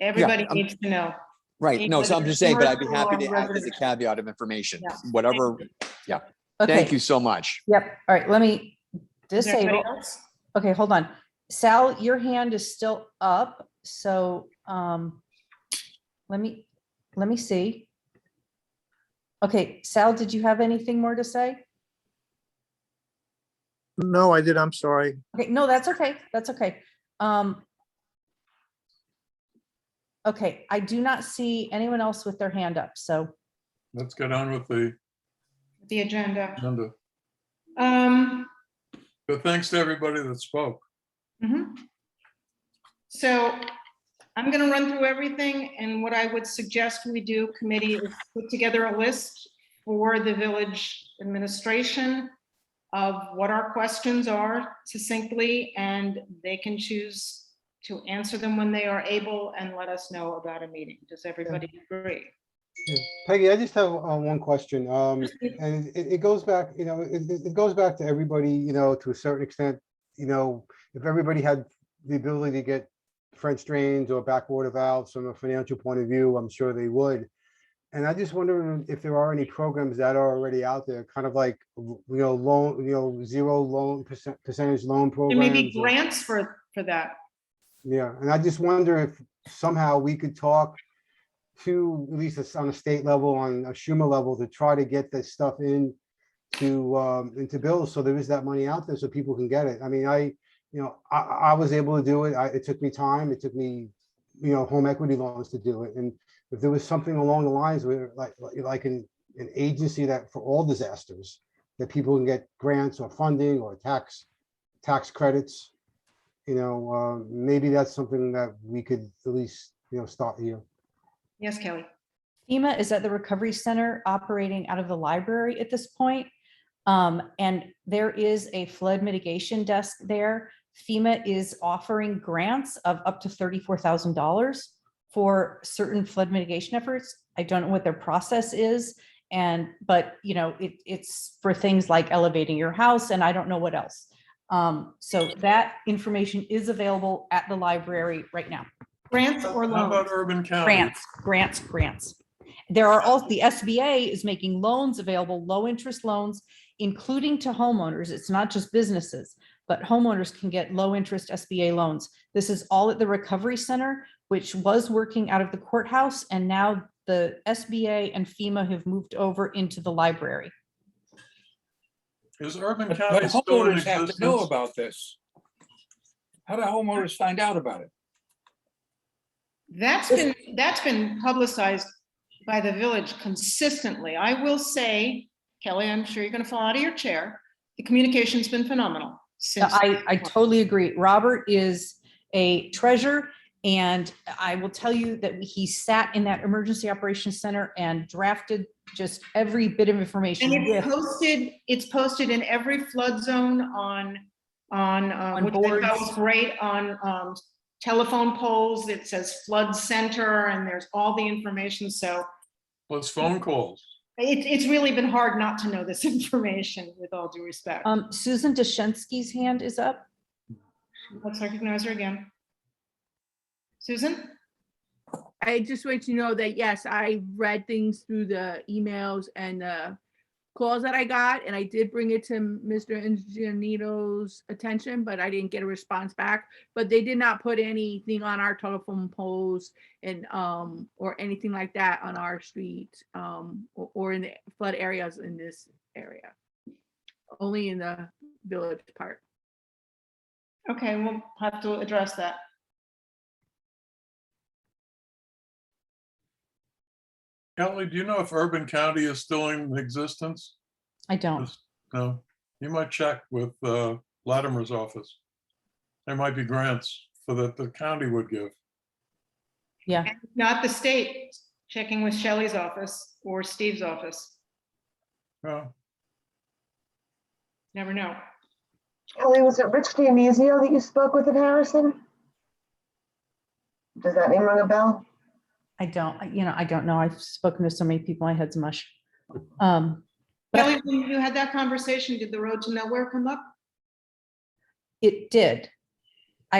Everybody needs to know. Right. No, so I'm just saying, but I'd be happy to act as a Residential. caveat of information, Yeah. whatever. Yeah. Okay. Thank you so much. Yep. All right. Let me Is there anybody disable. else? Okay, hold on. Sal, your hand is still up. So let me see. Okay, Sal, did you have anything more to say? No, I did. I'm sorry. Okay, no, that's okay. That's okay. Okay, I do not see anyone else with their hand up, so. Let's get on with the The agenda. agenda. Um, But thanks to everybody that spoke. mhm. So I'm going to run through everything, and what I would suggest we do, committee, is put together a list for the village administration of what our questions are succinctly, and they can choose to answer them when they are able and let us know about a meeting. Does everybody agree? Yeah. Peggy, I just have one question. And it goes back, it goes back to everybody, to a certain extent, if everybody had the ability to get French drains or backwater valves from a financial point of view, I'm sure they would. And I just wonder if there are any programs that are already out there, kind of like, loan, zero loan percentage loan There programs. may be or- grants for that. Yeah, and I just wonder if somehow we could talk to, at least on a state level, on a Schumer level, to try to get this stuff into bills, so there is that money out there so people can get it. I mean, I was able to do it. It took me time. It took me, home equity loans to do it. And if there was something along the lines where like an agency that for all disasters, that people can get grants or funding or tax credits, maybe that's something that we could at least, start here. Yes, Kelly. FEMA is at the Recovery Center operating out of the library at this point. And there is a flood mitigation desk there. FEMA is offering grants of up to $34,000 for certain flood mitigation efforts. I don't know what their process is. But it's for things like elevating your house, and I don't know what else. So that information is available at the library right now. Grants or How about loans? Urban County? Grants. There are also, the SBA is making loans available, low interest loans, including to homeowners. It's not just businesses, but homeowners can get low interest SBA loans. This is all at the Recovery Center, which was working out of the courthouse, and now the SBA and FEMA have moved over into the library. Is Urban But County still in homeowners have to know existence? about this. How do homeowners find out about it? That's been publicized by the village consistently. I will say, Kelly, I'm sure you're going to fall out of your chair. The communication's been phenomenal since. I totally agree. Robert is a treasure, and I will tell you that he sat in that emergency operations center and drafted just every bit of information. And it's posted in every flood zone on which I boards. thought was great, on telephone poles. It says flood center, and there's all the information. So Plus phone calls. it's really been hard not to know this information, with all due respect. Susan Deshensky's hand is up. Let's recognize her again. Susan? I just want you to know that, yes, I read things through the emails and calls that I got, and I did bring it to Mr. Ingenito's attention, but I didn't get a response back. But they did not put anything on our telephone poles and or anything like that on our street or in the flood areas in this area. Only in the village part. Okay, we'll have to address that. Kelly, do you know if Urban County is still in existence? I don't. No. You might check with Latimer's office. There might be grants for that the county would give. Yeah, Not the state, checking with Shelley's office or Steve's office. Well, Never know. Kelly, was it Rich Dionisio that you spoke with at Harrison? Does that name ring a bell? I don't know. I've spoken to so many people, my head's mush. But Kelly, when you had that conversation, did the road to nowhere come up? it did.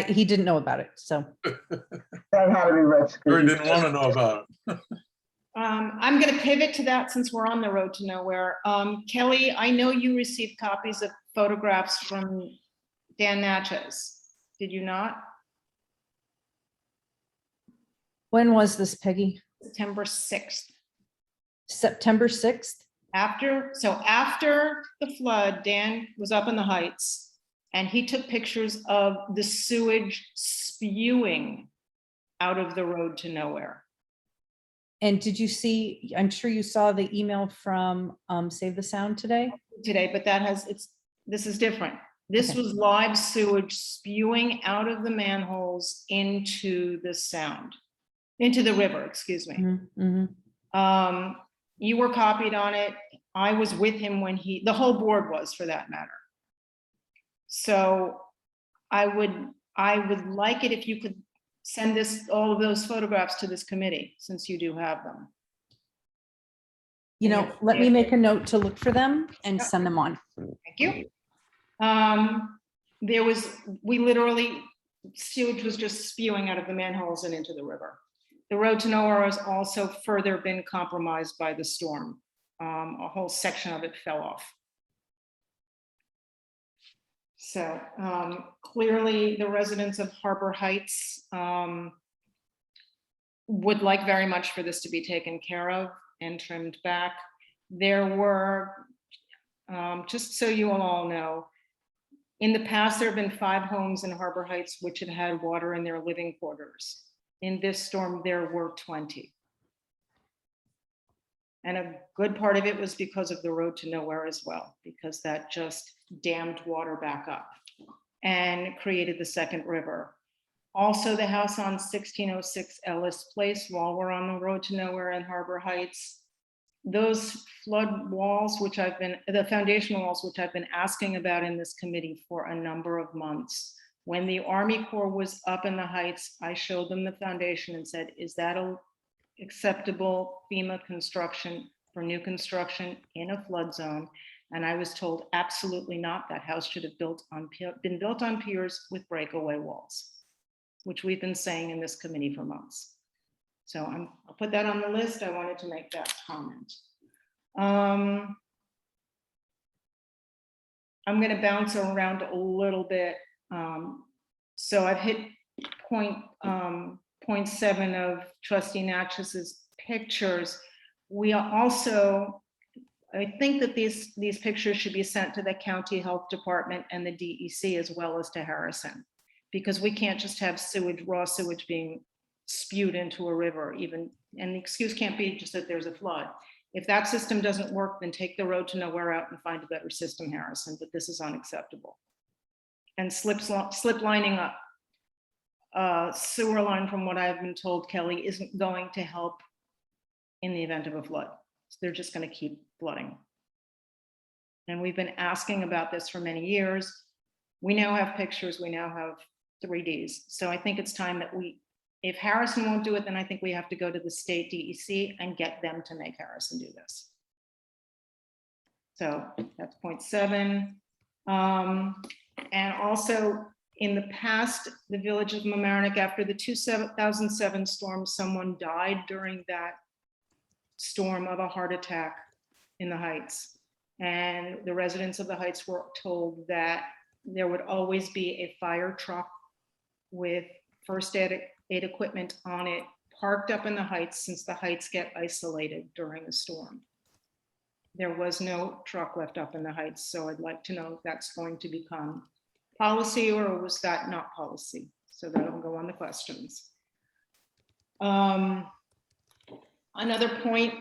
He didn't know about it, so. That had to be Rich. or he didn't want to know about it. I'm going to pivot to that since we're on the road to nowhere. Kelly, I know you received copies of photographs from Dan Natchez. Did you not? When was this, Peggy? September 6th. September 6th? After the flood, Dan was up in the heights and he took pictures of the sewage spewing out of the road to nowhere. And did you see, I'm sure you saw the email from Save the Sound today? Today, but this is different. This Okay. was live sewage spewing out of the manholes into the sound, into the river, excuse me. Mhm, mhm. You were copied on it. I was with him when the whole board was, for that matter. So I would like it if you could send all of those photographs to this committee, since you do have them. You know, let me make a note to look for them and send them on. Thank you. Sewage was just spewing out of the manholes and into the river. The road to nowhere has also further been compromised by the storm. A whole section of it fell off. So clearly the residents of Harbor Heights would like very much for this to be taken care of and trimmed back. There were, just so you all know, in the past, there have been 5 homes in Harbor Heights which had had water in their living quarters. In this storm, there were 20. And a good part of it was because of the road to nowhere as well, because that just dammed water back up and created the second river. Also, the house on 1606 Ellis Place, while we're on the road to nowhere in Harbor Heights, those flood walls, the foundation walls, which I've been asking about in this committee for a number of months. When the Army Corps was up in the heights, I showed them the foundation and said, is that acceptable FEMA construction for new construction in a flood zone? And I was told absolutely not. That house should have been built on piers with breakaway walls, which we've been saying in this committee for months. So I'll put that on the list. I wanted to make that comment. I'm going to bounce around a little bit. So I've hit point 7 of Trustee Natchez's pictures. We are also, I think that these pictures should be sent to the county health department and the DEC as well as to Harrison, because we can't just have raw sewage being spewed into a river even, and the excuse can't be just that there's a flood. If that system doesn't work, then take the road to nowhere out and find a better system, Harrison, but this is unacceptable. And slip lining up sewer line, from what I've been told, Kelly, isn't going to help in the event of a flood. So they're just going to keep flooding. And we've been asking about this for many years. We now have pictures, we now have 3Ds. So I think it's time that if Harrison won't do it, then I think we have to go to the state DEC and get them to make Harrison do this. So that's point 7. And also in the past, the village of Marinette, after the 2007 storm, someone died during that storm of a heart attack in the Heights. And the residents of the Heights were told that there would always be a fire truck with first aid equipment on it, parked up in the Heights, since the Heights get isolated during a storm. There was no truck left up in the Heights, so I'd like to know if that's going to become policy, or was that not policy? So that'll go on the questions. Another point,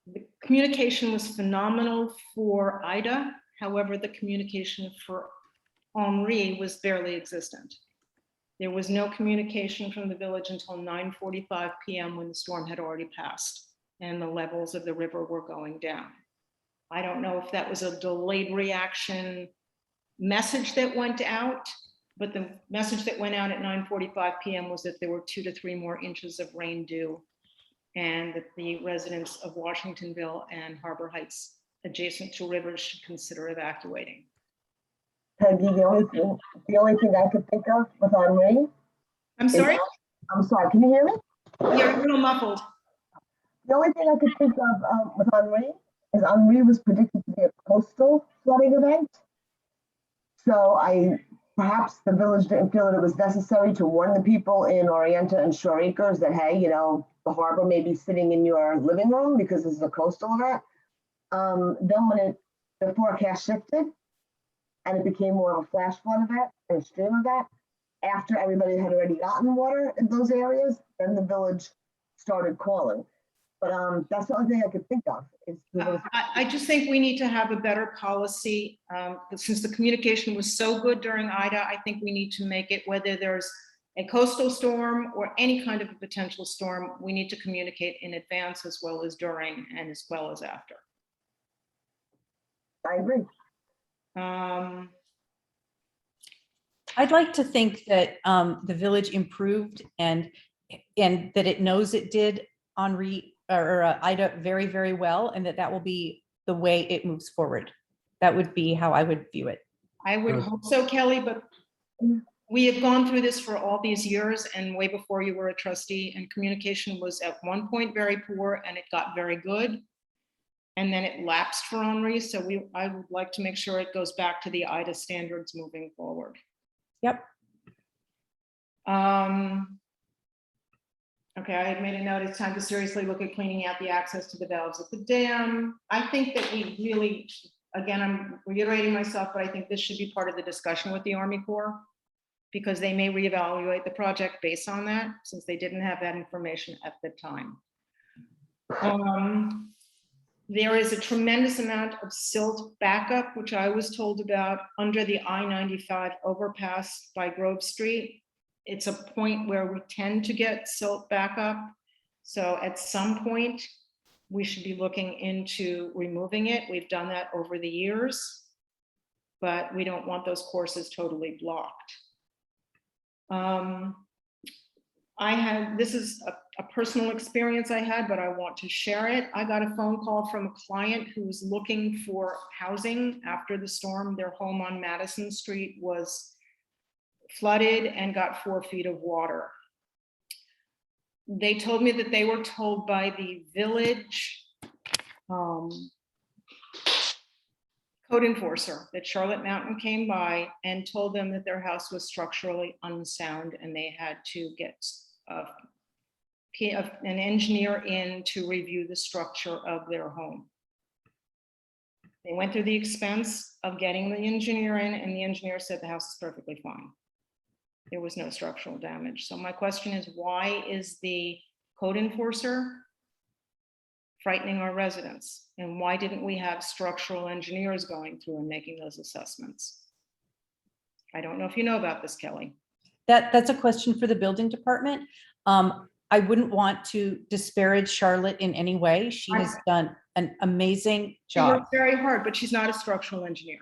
the communication was phenomenal for Ida. However, the communication for Henri was barely existent. There was no communication from the village until 9:45 PM when the storm had already passed and the levels of the river were going down. I don't know if that was a delayed reaction message that went out, but the message that went out at 9:45 PM was that there were 2 to 3 more inches of rain due, and that the residents of Washingtonville and Harbor Heights adjacent to rivers should consider evacuating. Peggy, the only thing I could think of with Henri. I'm sorry, I'm sorry, can you hear me? you're a little muffled. The only thing I could think of with Henri is Henri was predicted to be a coastal flooding event. So perhaps the village didn't feel that it was necessary to warn the people in Orienta and Shore Acres that, hey, the harbor may be sitting in your living room because this is a coastal event. Then when the forecast shifted and it became more of a flash flood event and a stream event, after everybody had already gotten water in those areas, then the village started calling. But that's the only thing I could think of. I just think we need to have a better policy. Since the communication was so good during Ida, I think we need to make it, whether there's a coastal storm or any kind of a potential storm, we need to communicate in advance as well as during and as well as after. I agree. I'd like to think that the village improved and that it knows it did Henri or Ida very, very well, and that will be the way it moves forward. That would be how I would view it. I would hope so, Kelly, but we have gone through this for all these years and way before you were a trustee, and communication was at one point very poor and it got very good. And then it lapsed for Henri. So I would like to make sure it goes back to the Ida standards moving forward. Yep. Okay, I had made a note, it's time to seriously look at cleaning out the access to the valves at the dam. I think that we really, again, I'm reiterating myself, but I think this should be part of the discussion with the Army Corps, because they may reevaluate the project based on that, since they didn't have that information at the time. There is a tremendous amount of silt backup, which I was told about under the I-95 overpass by Grove Street. It's a point where we tend to get silt backup. So at some point, we should be looking into removing it. We've done that over the years, but we don't want those courses totally blocked. This is a personal experience I had, but I want to share it. I got a phone call from a client who was looking for housing after the storm. Their home on Madison Street was flooded and got 4 feet of water. They told me that they were told by the village code enforcer that Charlotte Mountain came by and told them that their house was structurally unsound and they had to get an engineer in to review the structure of their home. They went through the expense of getting the engineer in, and the engineer said the house is perfectly fine. There was no structural damage. So my question is, why is the code enforcer frightening our residents? And why didn't we have structural engineers going through and making those assessments? I don't know if you know about this, Kelly. That's a question for the building department. I wouldn't want to disparage Charlotte in any way. She has done an amazing She job. worked very hard, but she's not a structural engineer.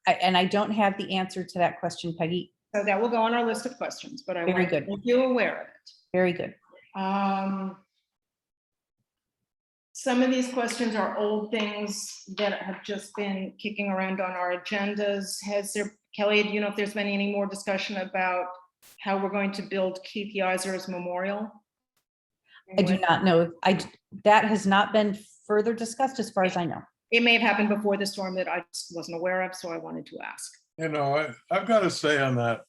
And I don't have the answer to that question, Peggy. So that will go on our list of questions, but I Very want to good. make you aware of it. Very good. Some of these questions are old things that have just been kicking around on our agendas. Kelly, do you know if there's been any more discussion about how we're going to build Keith Yeiser's memorial? I do not know. That has not been further discussed as far as I know. It may have happened before the storm that I just wasn't aware of, so I wanted to ask. I've got to say on that,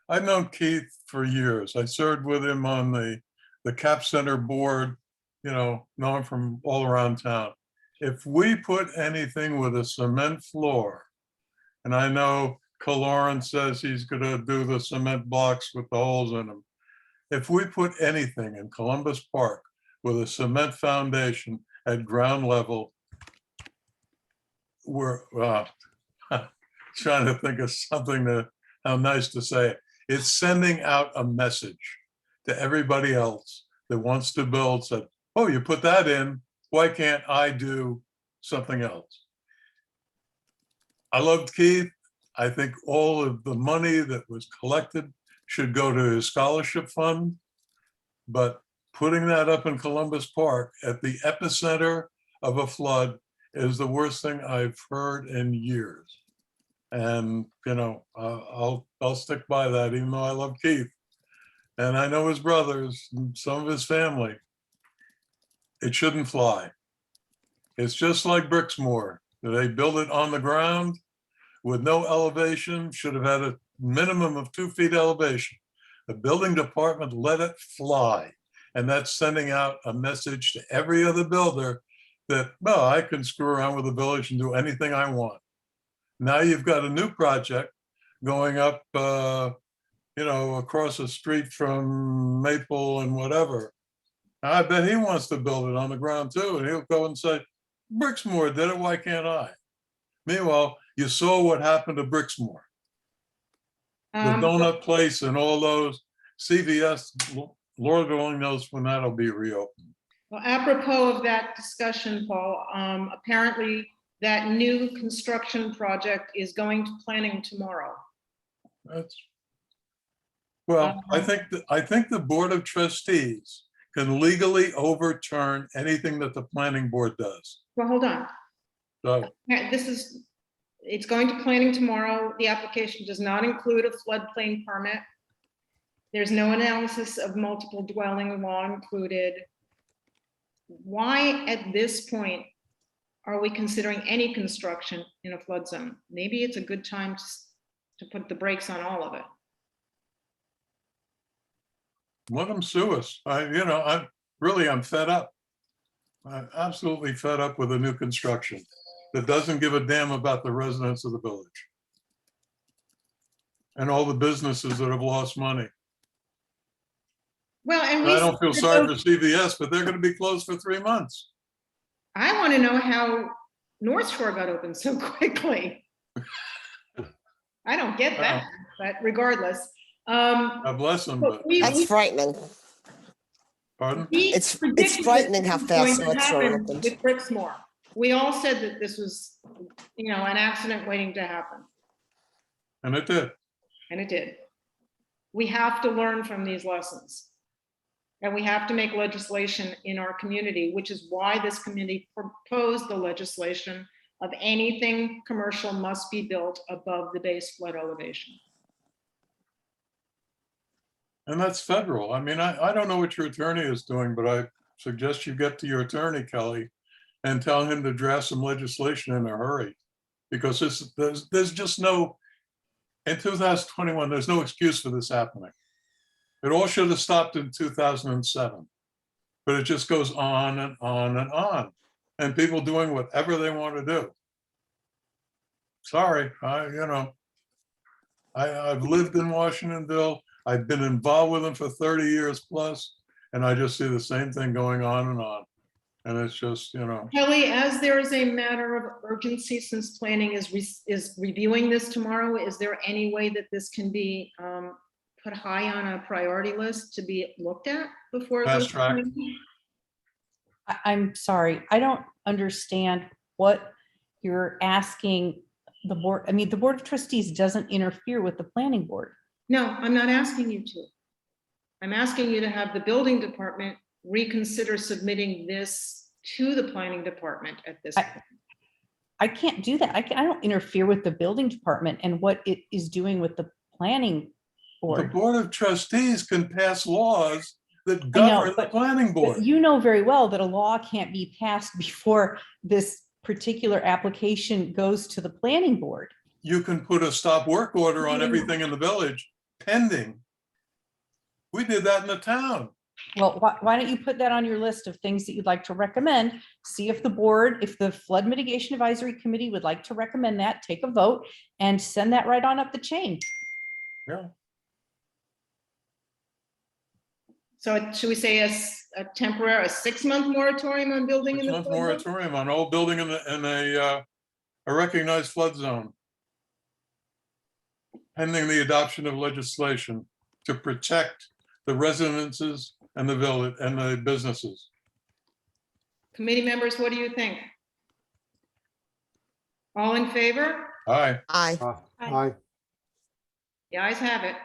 I've known Keith for years. I served with him on the Cap Center board, know him from all around town. If we put anything with a cement floor, and I know Kaloran says he's gonna do the cement blocks with the holes in them. If we put anything in Columbus Park with a cement foundation at ground level, we're trying to think of something how nice to say it. It's sending out a message to everybody else that wants to build, said, oh, you put that in, why can't I do something else? I loved Keith. I think all of the money that was collected should go to his scholarship fund. But putting that up in Columbus Park at the epicenter of a flood is the worst thing I've heard in years. And, you know, I'll stick by that, even though I love Keith. And I know his brothers and some of his family. It shouldn't fly. It's just like Brixmore. They build it on the ground with no elevation, should have had a minimum of 2 feet elevation. The building department let it fly. And that's sending out a message to every other builder that, well, I can screw around with the village and do anything I want. Now you've got a new project going up, you know, across the street from Maple and whatever. I bet he wants to build it on the ground too. And he'll go and say, Brixmore did it, why can't I? Meanwhile, you saw what happened to Brixmore. The donut place and all those CVS, Lord only knows when that'll be reopened. Well, apropos of that discussion, Paul, apparently that new construction project is going to planning tomorrow. That's, well, I think the Board of Trustees can legally overturn anything that the planning board does. Well, hold on. So, Yeah, it's going to planning tomorrow. The application does not include a floodplain permit. There's no analysis of multiple dwelling law included. Why at this point are we considering any construction in a flood zone? Maybe it's a good time to put the brakes on all of it. let them sue us. I'm fed up. I'm absolutely fed up with the new construction that doesn't give a damn about the residents of the village and all the businesses that have lost money. Well, and I don't feel sorry for CVS, but they're going to be closed for 3 months. I want to know how North Shore got open so quickly. I don't get that, but regardless. God bless them, but That's frightening. pardon? It's predicted frightening how this was going fast to North Shore happen opened. with Brixmore. We all said that this was, an accident waiting to happen, And it did. and it did. We have to learn from these lessons. And we have to make legislation in our community, which is why this committee proposed the legislation of anything commercial must be built above the base flood elevation. And that's federal. I mean, I don't know what your attorney is doing, but I suggest you get to your attorney, Kelly, and tell him to draft some legislation in a hurry. Because there's just no, in 2021, there's no excuse for this happening. It all should have stopped in 2007, but it just goes on and on and on. And people doing whatever they want to do. Sorry, I've lived in Washingtonville. I've been involved with them for 30 years plus, and I just see the same thing going on and on. And it's just, Kelly, as there is a matter of urgency, since planning is reviewing this tomorrow, is there any way that this can be put high on a priority list to be looked at before? it Fast goes to track. planning? I'm sorry, I don't understand what you're asking the board. I mean, the Board of Trustees doesn't interfere with the planning board. No, I'm not asking you to. I'm asking you to have the building department reconsider submitting this to the planning department at this point. I can't do that. I don't interfere with the building department and what it is doing with the planning the board. Board of Trustees can pass laws that I know, govern the but- planning board. But you know very well that a law can't be passed before this particular application goes to the planning board. You can put a stop work order on everything in the village pending. We did that in the town. Well, why don't you put that on your list of things that you'd like to recommend? See if the board, if the Flood Mitigation Advisory Committee would like to recommend that, take a vote and send that right on up the chain. Yeah. So should we say a temporary, a 6-month moratorium on building in the 6-month flood zone? moratorium on all building in a a recognized flood zone, pending the adoption of legislation to protect the residences and the village and the businesses. Committee members, what do you think? All in favor? Aye. Aye. Aye. The ayes have it.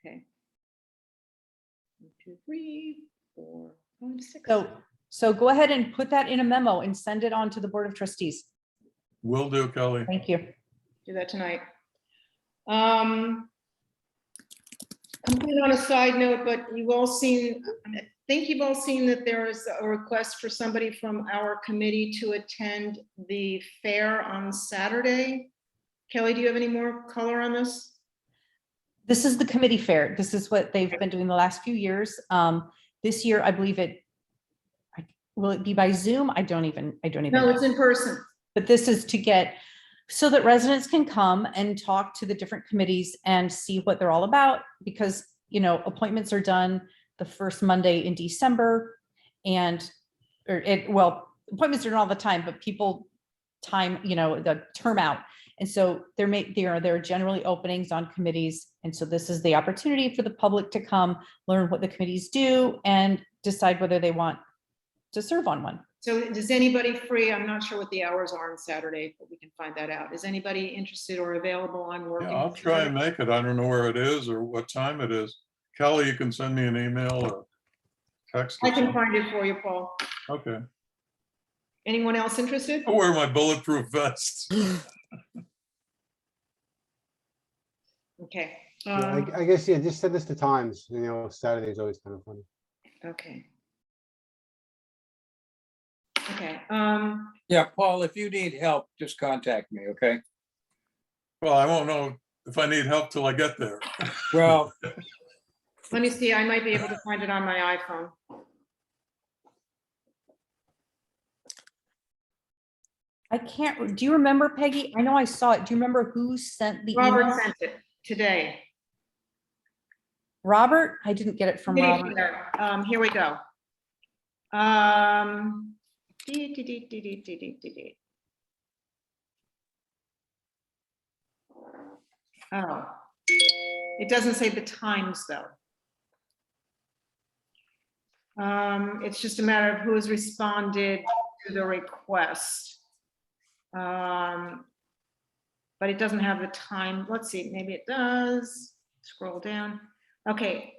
Okay. 1, 2, 3, 4, 5, 6. So go ahead and put that in a memo and send it on to the Board of Trustees. Will do, Kelly. Thank you. Do that tonight. Complete on a side note, but you've all seen, I think you've all seen that there is a request for somebody from our committee to attend the fair on Saturday. Kelly, do you have any more color on this? This is the committee fair. This is what they've been doing the last few years. This year, I believe will it be by Zoom? I don't even No, know. it's in person. But this is to get, so that residents can come and talk to the different committees and see what they're all about, because, you know, appointments are done the first Monday in December, and, appointments are done all the time, but people the term out. And so there are generally openings on committees. And so this is the opportunity for the public to come, learn what the committees do, and decide whether they want to serve on one. So is anybody free? I'm not sure what the hours are on Saturday, but we can find that out. Is anybody interested or available on working? Yeah, I'll try and make it. I don't know where it is or what time it is. Kelly, you can send me an email or text. I can find it for you, Paul. Okay. Anyone else interested? I'll wear my bulletproof vest. Okay. Yeah, I guess, yeah, just send us the times, Saturday is always kind of funny. Okay. Okay. Yeah, Paul, if you need help, just contact me, okay? Well, I won't know if I need help till I get there. Well, Let me see. I might be able to find it on my iPhone. I can't, do you remember, Peggy? I know I saw it. Do you remember who sent the Robert email? sent it today. Robert? I didn't get it from Robert. Here we go. Oh, it doesn't say the times though. It's just a matter of who has responded to the request. But it doesn't have the time. Let's see, maybe it does. Scroll down. Okay.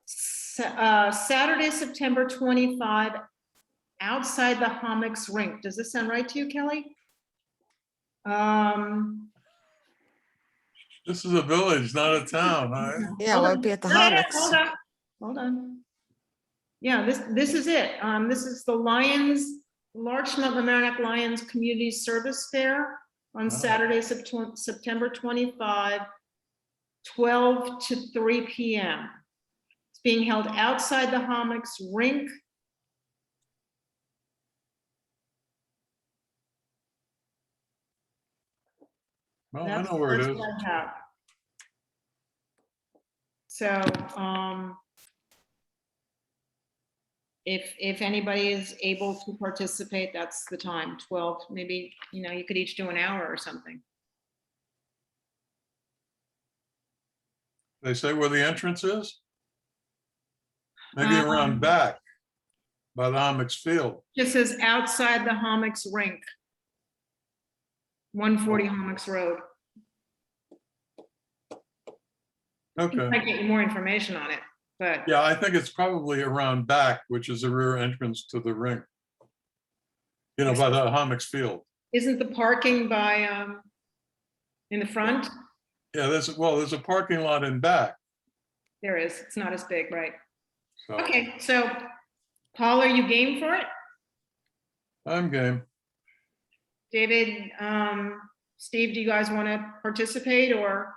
Saturday, September 25, outside the Hommocks Rink. Does this sound right to you, Kelly? This is a village, not a town. Yeah, we'll be at the Hommocks. Hold on. Yeah, this is it. This is the Larchmont Marinette Lions Community Service Fair on Saturday, September 25, 12 to 3 p.m. It's being held outside the Hommocks Rink. Well, I know where it is. That's what I have. So, if anybody is able to participate, that's the time, 12, maybe, you could each do an hour or something. They say where the entrance is? Maybe around back by the Hommocks Field. Just says outside the Hommocks Rink. 140 Hommocks Road. I Okay. can get you more information on it, but Yeah, I think it's probably around back, which is the rear entrance to the rink. By the Hommocks Field. isn't the parking by, in the front? Yeah, there's a parking lot in back. There is, it's not as big, right? So Okay, so Paul, are you game for it? I'm game. David, Steve, do you guys want to participate or?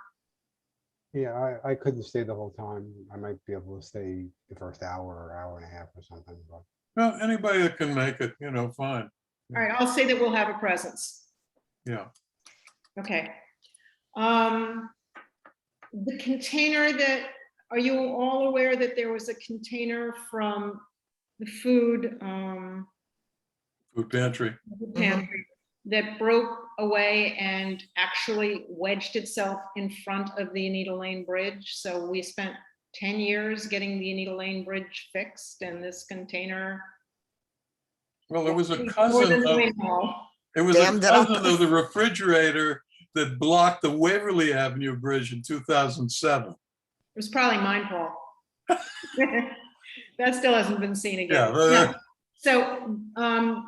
Yeah, I couldn't stay the whole time. I might be able to stay the first hour or hour and a half or something, but. Well, anybody that can make it, fine. All right, I'll say that we'll have a presence. Yeah. Okay. The container are you all aware that there was a container from the food Food pantry. pantry that broke away and actually wedged itself in front of the Anita Lane Bridge. So we spent 10 years getting the Anita Lane Bridge fixed, and this container. Well, it was a more cousin than the of, Wayne Hall. it was a Dammed it up. cousin of the refrigerator that blocked the Waverly Avenue Bridge in 2007. It was probably mine, Paul. That still hasn't been seen again. Yeah, No. So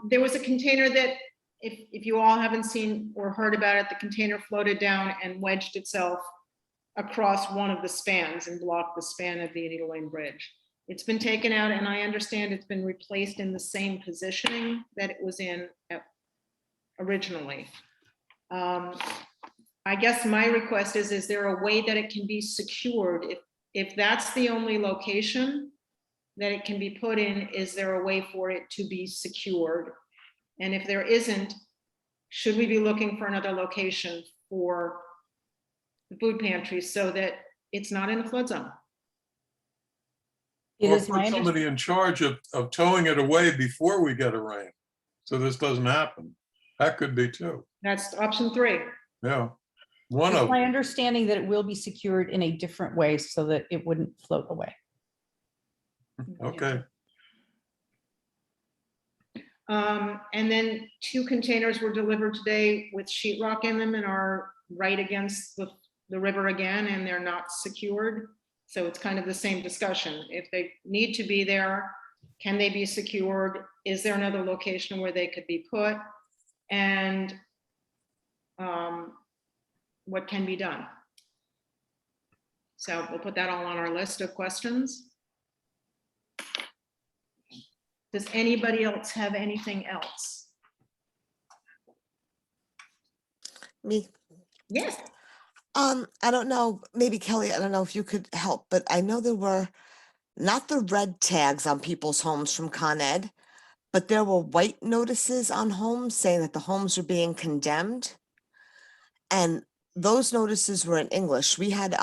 there was a container that, if you all haven't seen or heard about it, the container floated down and wedged itself across one of the spans and blocked the span of the Anita Lane Bridge. It's been taken out, and I understand it's been replaced in the same positioning that it was in originally. I guess my request is there a way that it can be secured? If that's the only location that it can be put in, is there a way for it to be secured? And if there isn't, should we be looking for another location for the food pantry so that it's not in a flood zone? It Or is my put somebody in charge of towing it away before we get a rain, so this doesn't happen. That could be too. That's option 3. Yeah, one It's of my them. understanding that it will be secured in a different way so that it wouldn't float away. Okay. And then 2 containers were delivered today with sheetrock in them and are right against the river again, and they're not secured. So it's kind of the same discussion. If they need to be there, can they be secured? Is there another location where they could be put? And what can be done? So we'll put that all on our list of questions. Does anybody else have anything else? Me. Yes. I don't know, maybe Kelly, I don't know if you could help, but I know there were not the red tags on people's homes from Con Ed, but there were white notices on homes saying that the homes were being condemned. And those notices were in English. We had,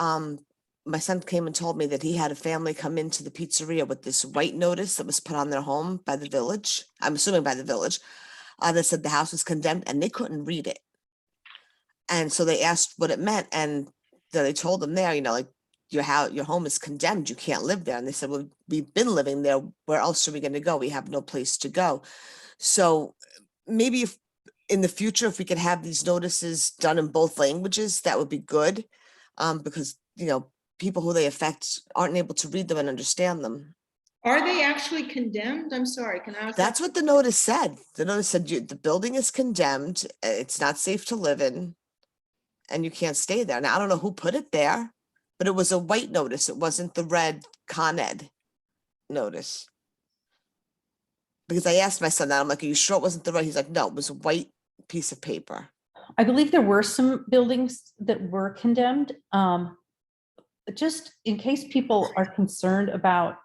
my son came and told me that he had a family come into the pizzeria with this white notice that was put on their home by the village. I'm assuming by the village. That said the house was condemned, and they couldn't read it. And so they asked what it meant, and they told them there, like, your home is condemned, you can't live there. And they said, well, we've been living there, where else are we going to go? We have no place to go. So maybe if in the future, if we could have these notices done in both languages, that would be good, because people who they affect aren't able to read them and understand them. Are they actually condemned? I'm sorry, can I ask? That's what the notice said. The notice said the building is condemned, it's not safe to live in, and you can't stay there. Now, I don't know who put it there, but it was a white notice. It wasn't the red Con Ed notice. Because I asked my son that, I'm like, are you sure it wasn't the red? He's like, no, it was a white piece of paper. I believe there were some buildings that were condemned. Just in case people are concerned about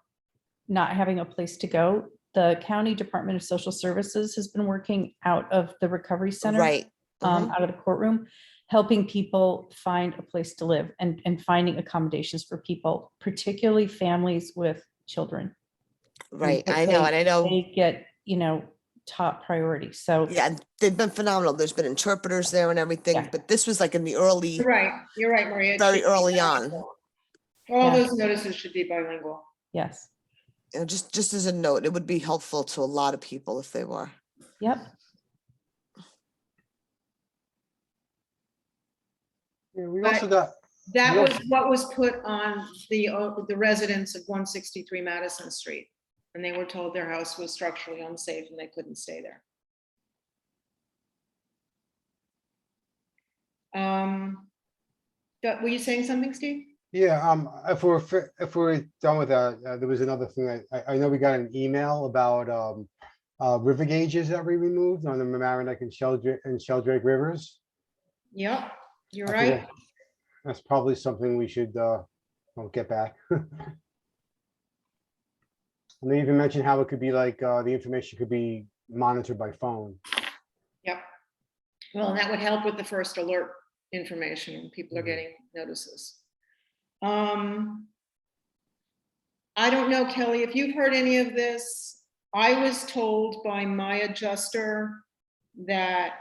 not having a place to go, the County Department of Social Services has been working out of the recovery center, Right. out of the courtroom, helping people find a place to live and finding accommodations for people, particularly families with children. Right. Because I know. And I know. they get, top priority. So Yeah, they've been phenomenal. There's been interpreters there and everything, Yeah. but this was like in the early, You're right, Maria. It very should be early on. bilingual. All Yeah. those notices should be bilingual. yes. Just as a note, it would be helpful to a lot of people if they were. Yep. Yeah, we But- also got, That Yeah. was what was put on the residents of 163 Madison Street. And they were told their house was structurally unsafe and they couldn't stay there. Were you saying something, Steve? yeah, if we're done with that, there was another thing. I know we got an email about river gauges that we removed on the Marinette and Sheldrake rivers. Yep, you're I right. forget. That's probably something we should get back. And they even mentioned how it could be like the information could be monitored by phone. Yep. Well, and that would help with the first alert information when people are Mhm. getting notices. I don't know, Kelly, if you've heard any of this. I was told by my adjuster that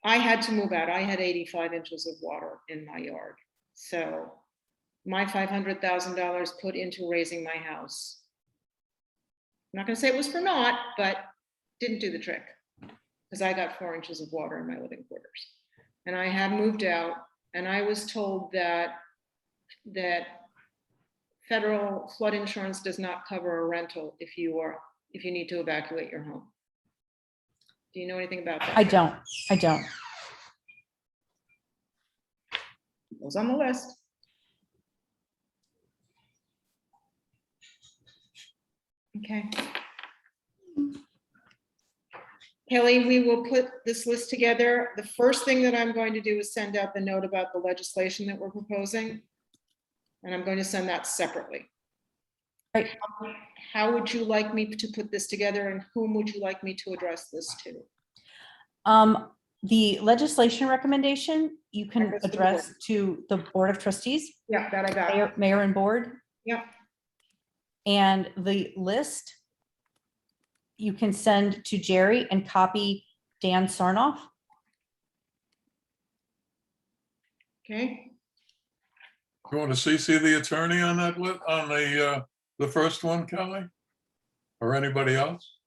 I had to move out. I had 85 inches of water in my yard. So my $500,000 put into raising my house. I'm not gonna say it was for naught, but didn't do the trick. Because I got 4 inches of water in my living quarters. And I have moved out, and I was told that federal flood insurance does not cover a rental if you need to evacuate your home. Do you know anything about that? I don't. It was on the list. Okay. Kelly, we will put this list together. The first thing that I'm going to do is send out the note about the legislation that we're proposing. And I'm going to send that separately. Right. How would you like me to put this together, and whom would you like me to address this to? The legislation recommendation, you can Address to the address to the Board of Trustees, Yeah, that I got. mayor and board. Yep. And the list you can send to Jerry and copy Dan Sarnoff. Okay. You want to CC the attorney on that, on the first one, Kelly? Or anybody else?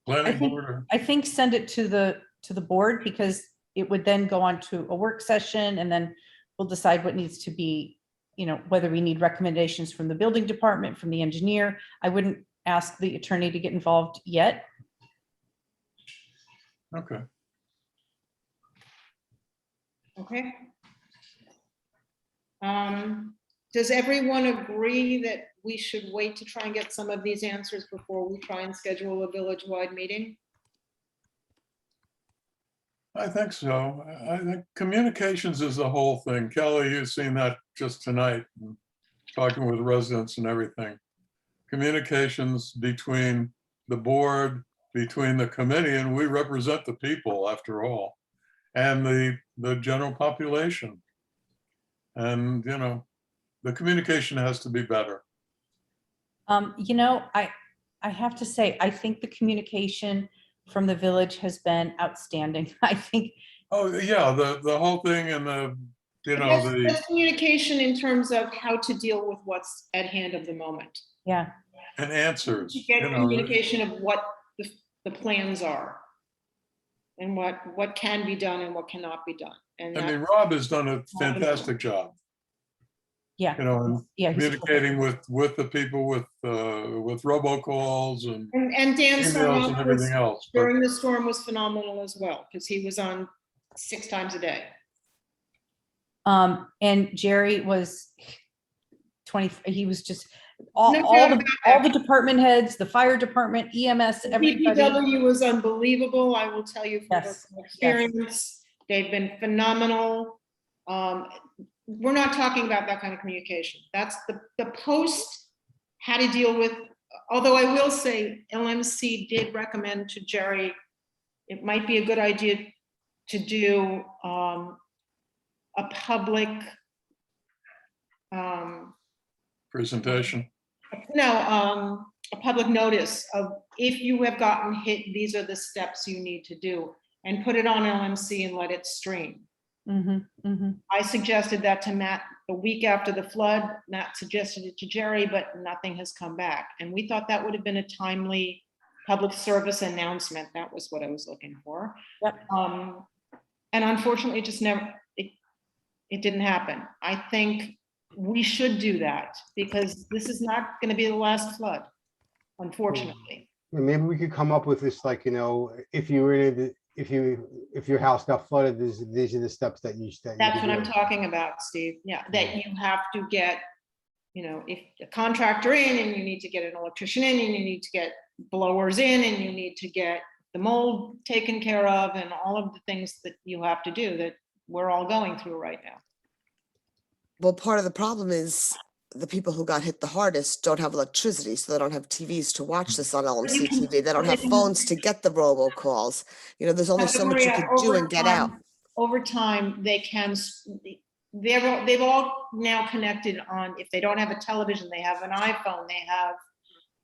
Planning board or? I think send it to the board, because it would then go on to a work session, and then we'll decide what needs to be, whether we need recommendations from the building department, from the engineer. I wouldn't ask the attorney to get involved yet. Okay. Okay. Does everyone agree that we should wait to try and get some of these answers before we try and schedule a village-wide meeting? I think so. I think communications is the whole thing. Kelly, you've seen that just tonight, talking with residents and everything. Communications between the board, between the committee, and we represent the people after all, and the general population. And, the communication has to be better. I have to say, I think the communication from the village has been outstanding. I think. Oh, yeah, the whole thing, and That's communication in terms of how to deal with what's at hand of the moment. Yeah. and answers. To get communication of what the plans are, and what can be done and what cannot be done. And I mean, Rob has done a fantastic job. Yeah. And Yeah. communicating with the people with robocalls and Dan emails and everything else. But during the storm was phenomenal as well, because he was on 6 times a day. And Jerry was 20, he was just all doubt the department heads, the fire department, EMS, everybody. DPW was unbelievable, I will tell you from Yes, personal experience. They've been phenomenal. We're not talking about that kind of communication. That's the post had to deal with, although I will say LMC did recommend to Jerry, it might be a good idea to do a public presentation. A public notice of, if you have gotten hit, these are the steps you need to do, and put it on LMC and let it stream. I suggested that to Matt the week after the flood. Matt suggested it to Jerry, but nothing has come back. And we thought that would have been a timely public service announcement. That was what I was looking for. Yep. And unfortunately, it just never, it didn't happen. I think we should do that, because this is not going to be the last flood, unfortunately. Maybe we could come up with this, like, if you were in if your house got flooded, these are the steps that you should. That's what I'm talking about, Steve. Yeah, that you have to get, if a contractor in, and you need to get an electrician in, and you need to get blowers in, and you need to get the mold taken care of, and all of the things that you have to do that we're all going through right now. Well, part of the problem is the people who got hit the hardest don't have electricity, so they don't have TVs to watch this on LMC TV. They don't have phones to get the robocalls. There's only so much you could do and get out. Over time, they can, they've all now connected on, if they don't have a television, they have an iPhone, they have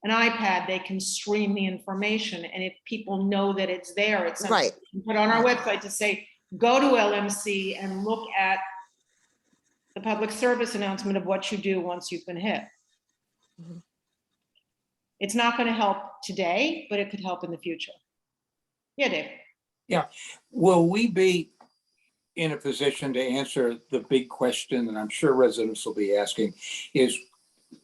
an iPad, they can stream the information. And if people know that it's there, it's something Right. we can put on our website to say, go to LMC and look at the public service announcement of what you do once you've been hit. Mhm. It's not going to help today, but it could help in the future. Yeah, Dave. Will we be in a position to answer the big question that I'm sure residents will be asking is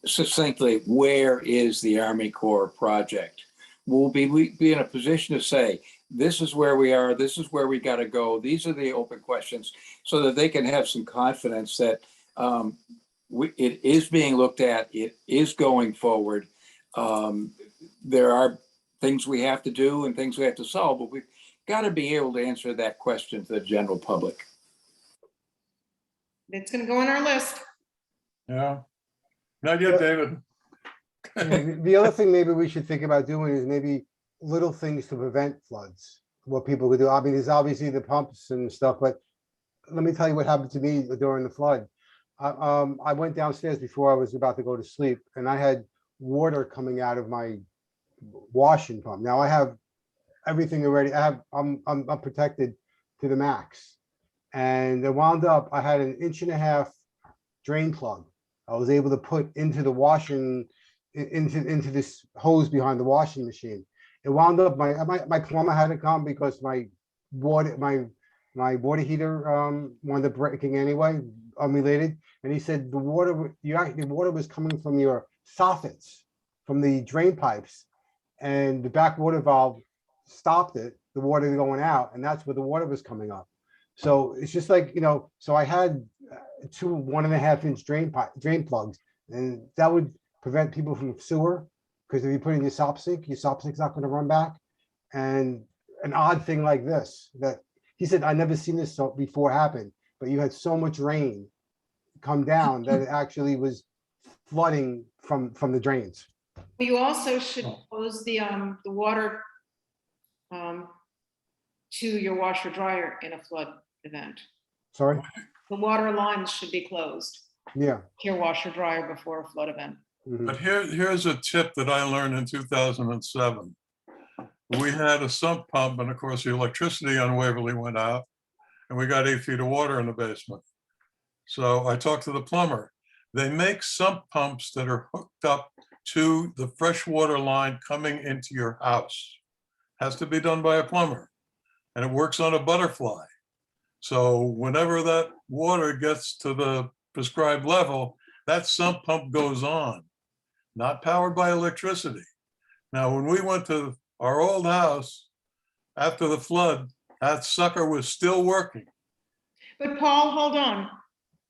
succinctly, where is the Army Corps project? Will we be in a position to say, this is where we are, this is where we got to go, these are the open questions, so that they can have some confidence that it is being looked at, it is going forward. There are things we have to do and things we have to solve, but we've got to be able to answer that question to the general public. It's going to go on our list. Yeah. Not yet, David. Yeah, the other thing maybe we should think about doing is maybe little things to prevent floods. What people could do. I mean, there's obviously the pumps and stuff, but let me tell you what happened to me during the flood. I went downstairs before I was about to go to sleep, and I had water coming out of my washing pump. Now I have everything already. I'm protected to the max, and it wound up. I had an 1.5-inch drain plug. I was able to put into the washing, into this hose behind the washing machine. It wound up, my plumber had to come because my water heater wound up breaking anyway, unrelated. And he said the water was coming from your soffits, from the drain pipes, and the back water valve stopped it, the water going out, and that's where the water was coming up. So it's just like, so I had 2 1.5-inch drain plugs, and that would prevent people from sewer, because if you put in your sock sink's not going to run back. And an odd thing like this, that he said, I never seen this before happen, but you had so much rain come down that it actually was flooding from the drains. You also should close the water to your washer dryer in a flood event. Sorry? The water lines should be closed Yeah. to your washer dryer before a flood event. Mhm. But here's a tip that I learned in 2007. We had a sump pump, and of course the electricity on Waverly went out, and we got 8 feet of water in the basement. So I talked to the plumber. They make sump pumps that are hooked up to the freshwater line coming into your house. Has to be done by a plumber, and it works on a butterfly. So whenever that water gets to the prescribed level, that sump pump goes on, not powered by electricity. Now, when we went to our old house after the flood, that sucker was still working. But Paul, hold on.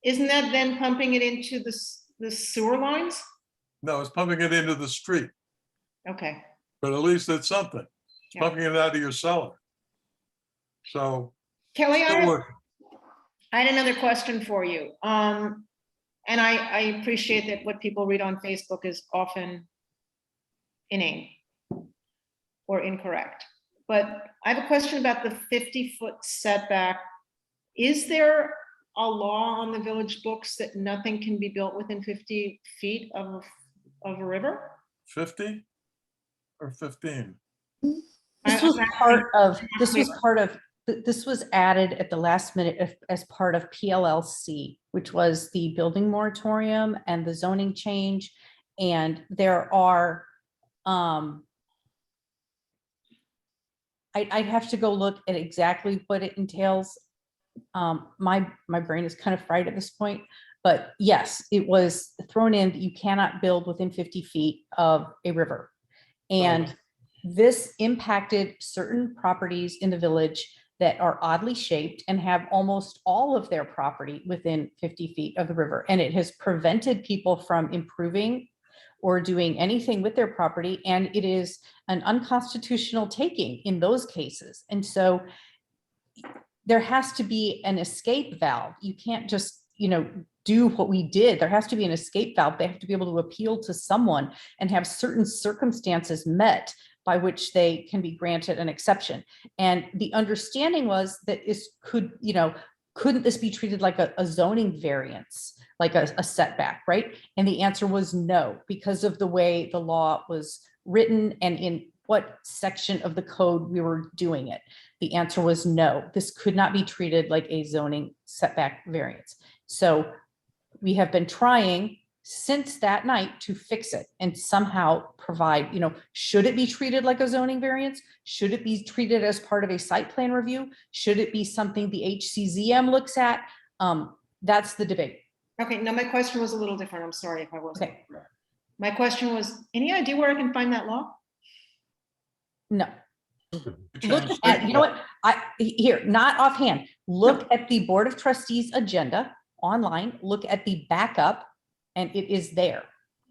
Isn't that then pumping it into the sewer lines? No, it's pumping it into the street, Okay. but at least it's something. It's Yeah. pumping it out of your cellar. So Kelly, still working. I had another question for you. And I appreciate that what people read on Facebook is often inane or incorrect. But I have a question about the 50-foot setback. Is there a law on the village books that nothing can be built within 50 feet of a river? 50 or 15? This was added at the last minute as part of PLLC, which was the building moratorium and the zoning change. And there are, I'd have to go look at exactly what it entails. My brain is kind of fried at this point, but yes, it was thrown in that you cannot build within 50 feet of a river. And this impacted certain properties in the village that are oddly shaped and have almost all of their property within 50 feet of the river. And it has prevented people from improving or doing anything with their property. And it is an unconstitutional taking in those cases. And so there has to be an escape valve. You can't just, do what we did. There has to be an escape valve. They have to be able to appeal to someone and have certain circumstances met by which they can be granted an exception. And the understanding was that couldn't this be treated like a zoning variance, like a setback, right? And the answer was no, because of the way the law was written and in what section of the code we were doing it. The answer was no, this could not be treated like a zoning setback variance. So we have been trying since that night to fix it and somehow provide, should it be treated like a zoning variance? Should it be treated as part of a site plan review? Should it be something the HCZM looks at? That's the debate. Okay, now my question was a little different. I'm sorry if I wasn't. Okay, My question was, any idea where I can find that law? no. You Look changed at, state you know law. what, here, not offhand, look at the Board of Trustees agenda online, look at the backup, and it is there.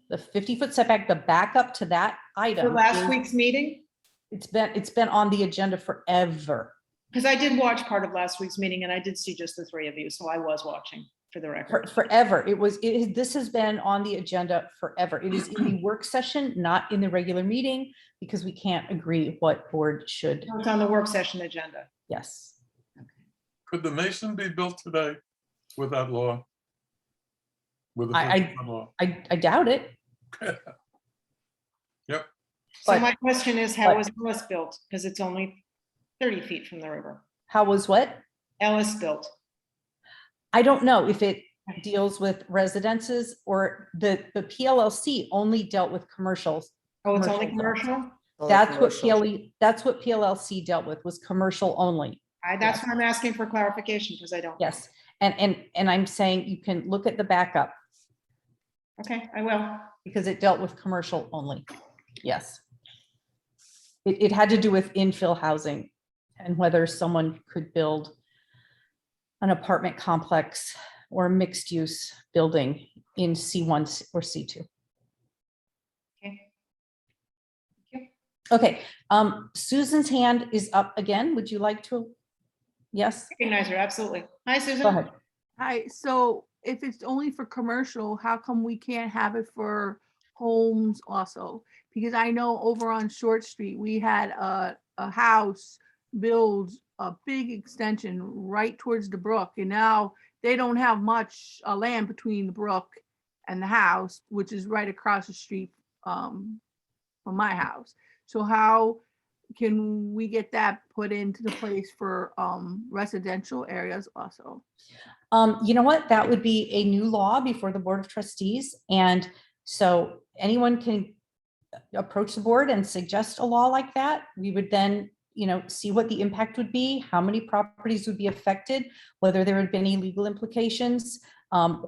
The 50-foot setback, the backup to that item. For last is- week's meeting? It's been on the agenda forever, Because I did watch part of last week's meeting and I did see just the three of you, so I was watching for the record. forever. This has been on the agenda forever. It is in the work session, not in the regular meeting, because we can't agree what board should, It's on the work session agenda. yes. Could the Mason be built today with that law? With the I- 50-foot law? I doubt it. Yep. So But- my question is, how but- was Ellis built? Because it's only 30 feet from the river. How was what? Ellis built. I don't know if it deals with residences or the PLLC only dealt with commercials. Oh, it's only Commercial commercial? That's what that's what PLLC dealt with, was commercial only. That's why I'm asking for clarification, because I don't. Yes. And I'm saying you can look at the backup Okay, I will. because it dealt with commercial only. Yes. It had to do with infill housing and whether someone could build an apartment complex or a mixed use building in C1 or C2. Okay. Thank you. Okay, Susan's hand is up again. Would you like to? Yes, Recognize her, absolutely. Hi, Susan. go ahead. Hi, so if it's only for commercial, how come we can't have it for homes also? Because I know over on Short Street, we had a house build a big extension right towards the brook, and now they don't have much land between the brook and the house, which is right across the street from my house. So how can we get that put into the place for residential areas also? You know what? That would be a new law before the Board of Trustees. And so anyone can approach the board and suggest a law like that. We would then, see what the impact would be, how many properties would be affected, whether there would be any legal implications,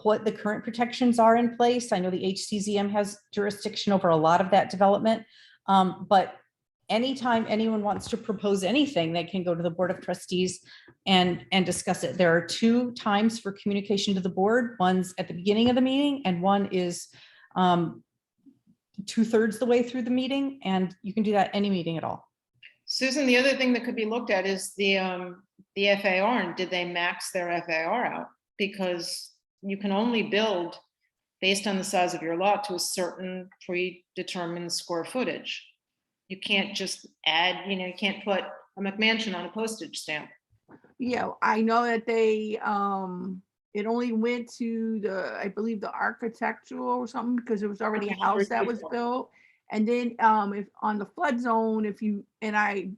what the current protections are in place. I know the HCZM has jurisdiction over a lot of that development. But anytime anyone wants to propose anything, they can go to the Board of Trustees and discuss it. There are 2 times for communication to the board. One's at the beginning of the meeting and one is 2/3 the way through the meeting. And you can do that any meeting at all. Susan, the other thing that could be looked at is the FAR, and did they max their FAR out? Because you can only build based on the size of your lot to a certain predetermined square footage. You can't just add, you can't put a McMansion on a postage stamp. Yeah, I know that they, it only went to I believe the architectural or something, because it was already a house that was built. And then, if on the flood zone, and I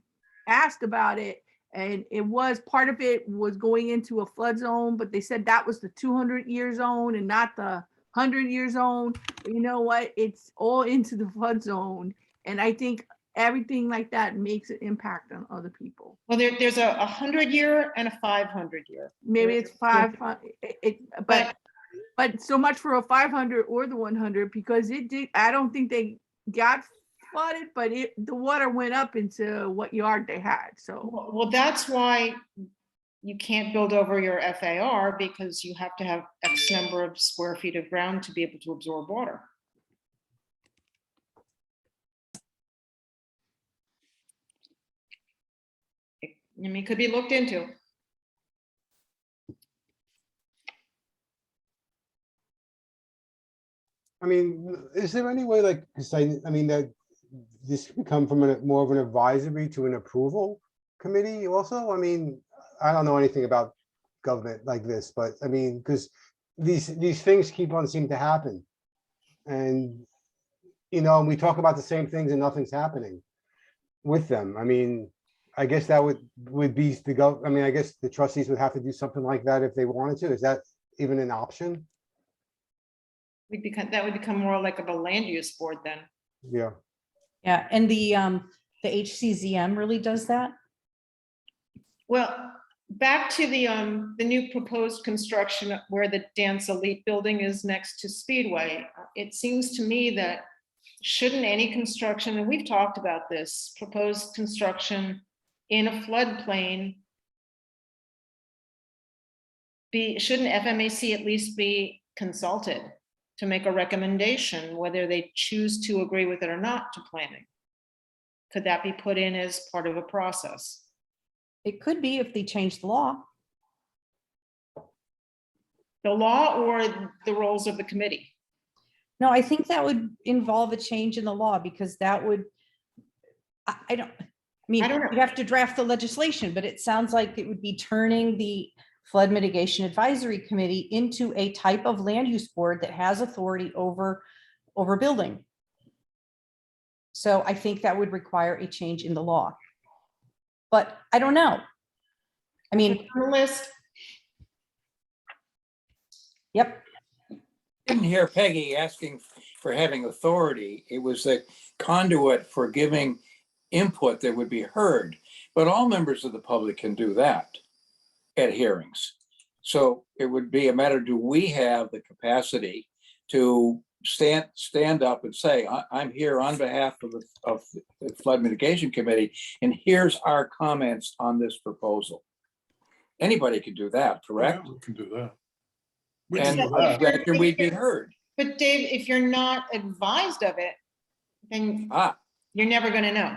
asked about it, and it was, part of it was going into a flood zone, but they said that was the 200-year zone and not the 100-year zone. You know what? It's all into the flood zone. And I think everything like that makes an impact on other people. Well, there's a 100-year and a 500-year. Maybe it's 500, but so much for a 500 or the 100, because it did, I don't think they got flooded, but the water went up into what yard they had, so. Well, that's why you can't build over your FAR, because you have to have X number of square feet of ground to be able to absorb water. It could be looked into. I mean, is there any way, like, 'cause I mean, that this could come from more of an advisory to an approval committee also? I mean, I don't know anything about government like this, but I mean, because these things keep on seem to happen. And, we talk about the same things and nothing's happening. with them? I mean, I guess that would be I mean, I guess the trustees would have to do something like that if they wanted to. Is that even an option? That would become more like of a land use board then. Yeah. Yeah, and the HCZM really does that? Well, back to the new proposed construction where the Dance Elite building is next to Speedway. It seems to me that shouldn't any construction, and we've talked about this, proposed construction in a floodplain shouldn't FMAC at least be consulted to make a recommendation, whether they choose to agree with it or not to planning? Could that be put in as part of a process? It could be if they change the law. The law or the roles of the committee? No, I think that would involve a change in the law because that would, I don't know. You have to draft the legislation, but it sounds like it would be turning the Flood Mitigation Advisory Committee into a type of land use board that has authority over building. So I think that would require a change in the law. But I don't know. I mean, List. Yep. Didn't hear Peggy asking for having authority. It was a conduit for giving input that would be heard. But all members of the public can do that at hearings. So it would be a matter, do we have the capacity to stand up and say, I'm here on behalf of the Flood Mitigation Committee, and here's our comments on this proposal. Anybody can do that, correct? Yeah, we can do that. And can we be heard? But Dave, if you're not advised of it, then you're never going to know.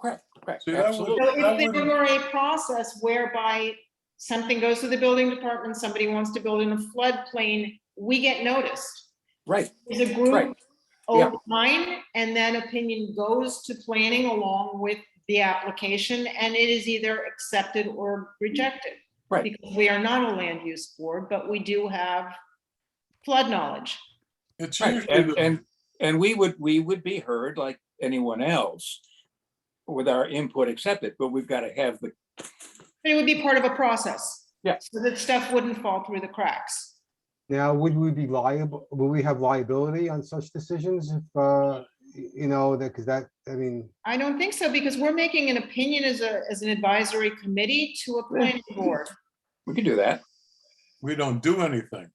Correct. See, Absolutely. So if there were a process whereby something goes to the building department, somebody wants to build in a floodplain, we get noticed. Right. There's a group Right. Yeah. online, and then opinion goes to planning along with the application, and it is either accepted or rejected. Right. Because we are not a land use board, but we do have flood knowledge. It's Right. usually And we would be heard like anyone else with our input accepted, but we've got to have the. But it would be part of a process. Yeah. So that stuff wouldn't fall through the cracks. Now, would we be liable? Will we have liability on such decisions if, you know, because that, I mean. I don't think so, because we're making an opinion as an advisory committee to a planning board. We can do that. we don't do anything.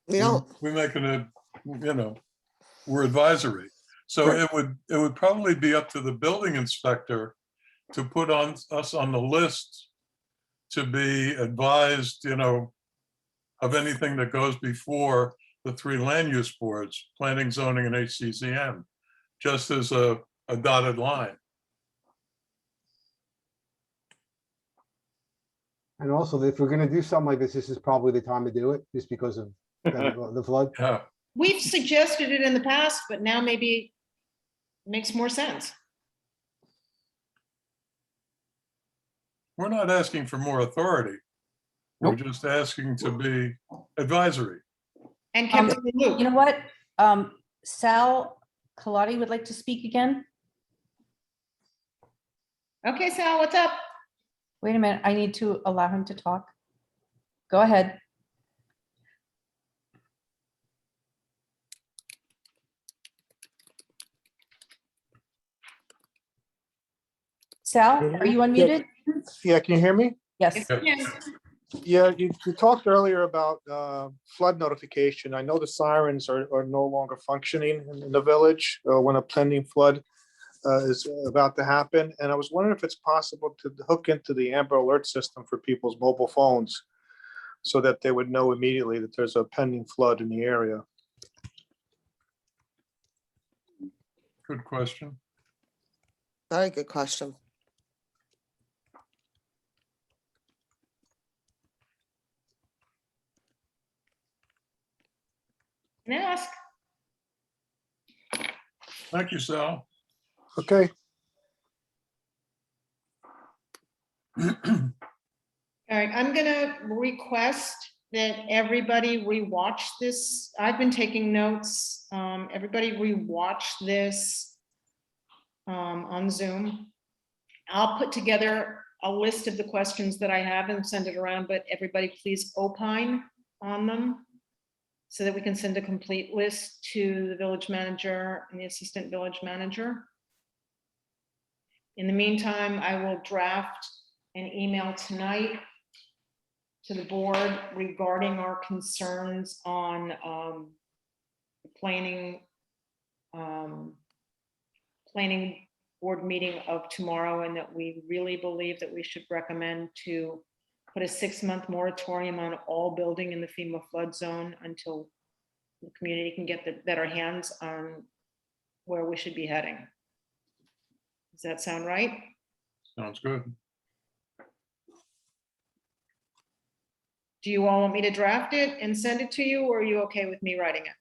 We don't. We're making it, you know, we're advisory. So Right. it would probably be up to the building inspector to put us on the list to be advised, you know, of anything that goes before the three land use boards, planning, zoning, and HCZM, just as a dotted line. And also, if we're gonna do something like this is probably the time to do it, just because of the flood. Yeah, We've suggested it in the past, but now maybe it makes more sense. we're not asking for more authority. We're Nope. just asking to be advisory. And kept in the loop. You know what? Sal Colati would like to speak again. Okay, Sal, what's up? Wait a minute, I need to allow him to talk. Go ahead. Sal, are you unmuted? Yeah, can you hear me? Yes. Yes. Yeah, you talked earlier about flood notification. I know the sirens are no longer functioning in the village when a pending flood is about to happen. And I was wondering if it's possible to hook into the Amber Alert system for people's mobile phones so that they would know immediately that there's a pending flood in the area. Good question. Very good question. Can I ask? Thank you, Sal. Okay, All right, I'm gonna request that everybody rewatch this. I've been taking notes. Everybody rewatch this on Zoom. I'll put together a list of the questions that I have and send it around, but everybody please opine on them so that we can send a complete list to the village manager and the assistant village manager. In the meantime, I will draft an email tonight to the board regarding our concerns on the planning board meeting of tomorrow, and that we really believe that we should recommend to put a 6-month moratorium on all building in the FEMA flood zone until the community can get the better hands on where we should be heading. Does that sound right? Sounds good. Do you all want me to draft it and send it to you, or are you okay with me writing it?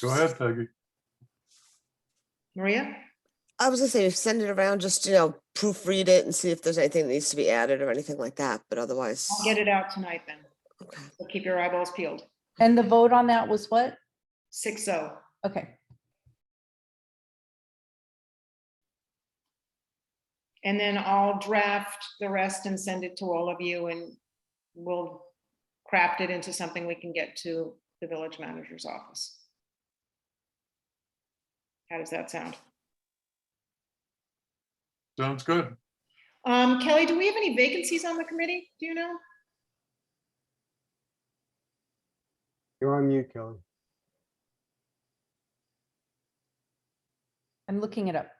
Go ahead, Peggy. Maria? I was gonna say, send it around, just, you know, proofread it and see if there's anything that needs to be added or anything like that, but otherwise. I'll get it out tonight then. Okay. So keep your eyeballs peeled. And the vote on that was what? 6-0. Okay. And then I'll draft the rest and send it to all of you, and we'll craft it into something we can get to the village manager's office. How does that sound? Sounds good. Kelly, do we have any vacancies on the committee? Do you know? You're on mute, Kelly. I'm looking it up.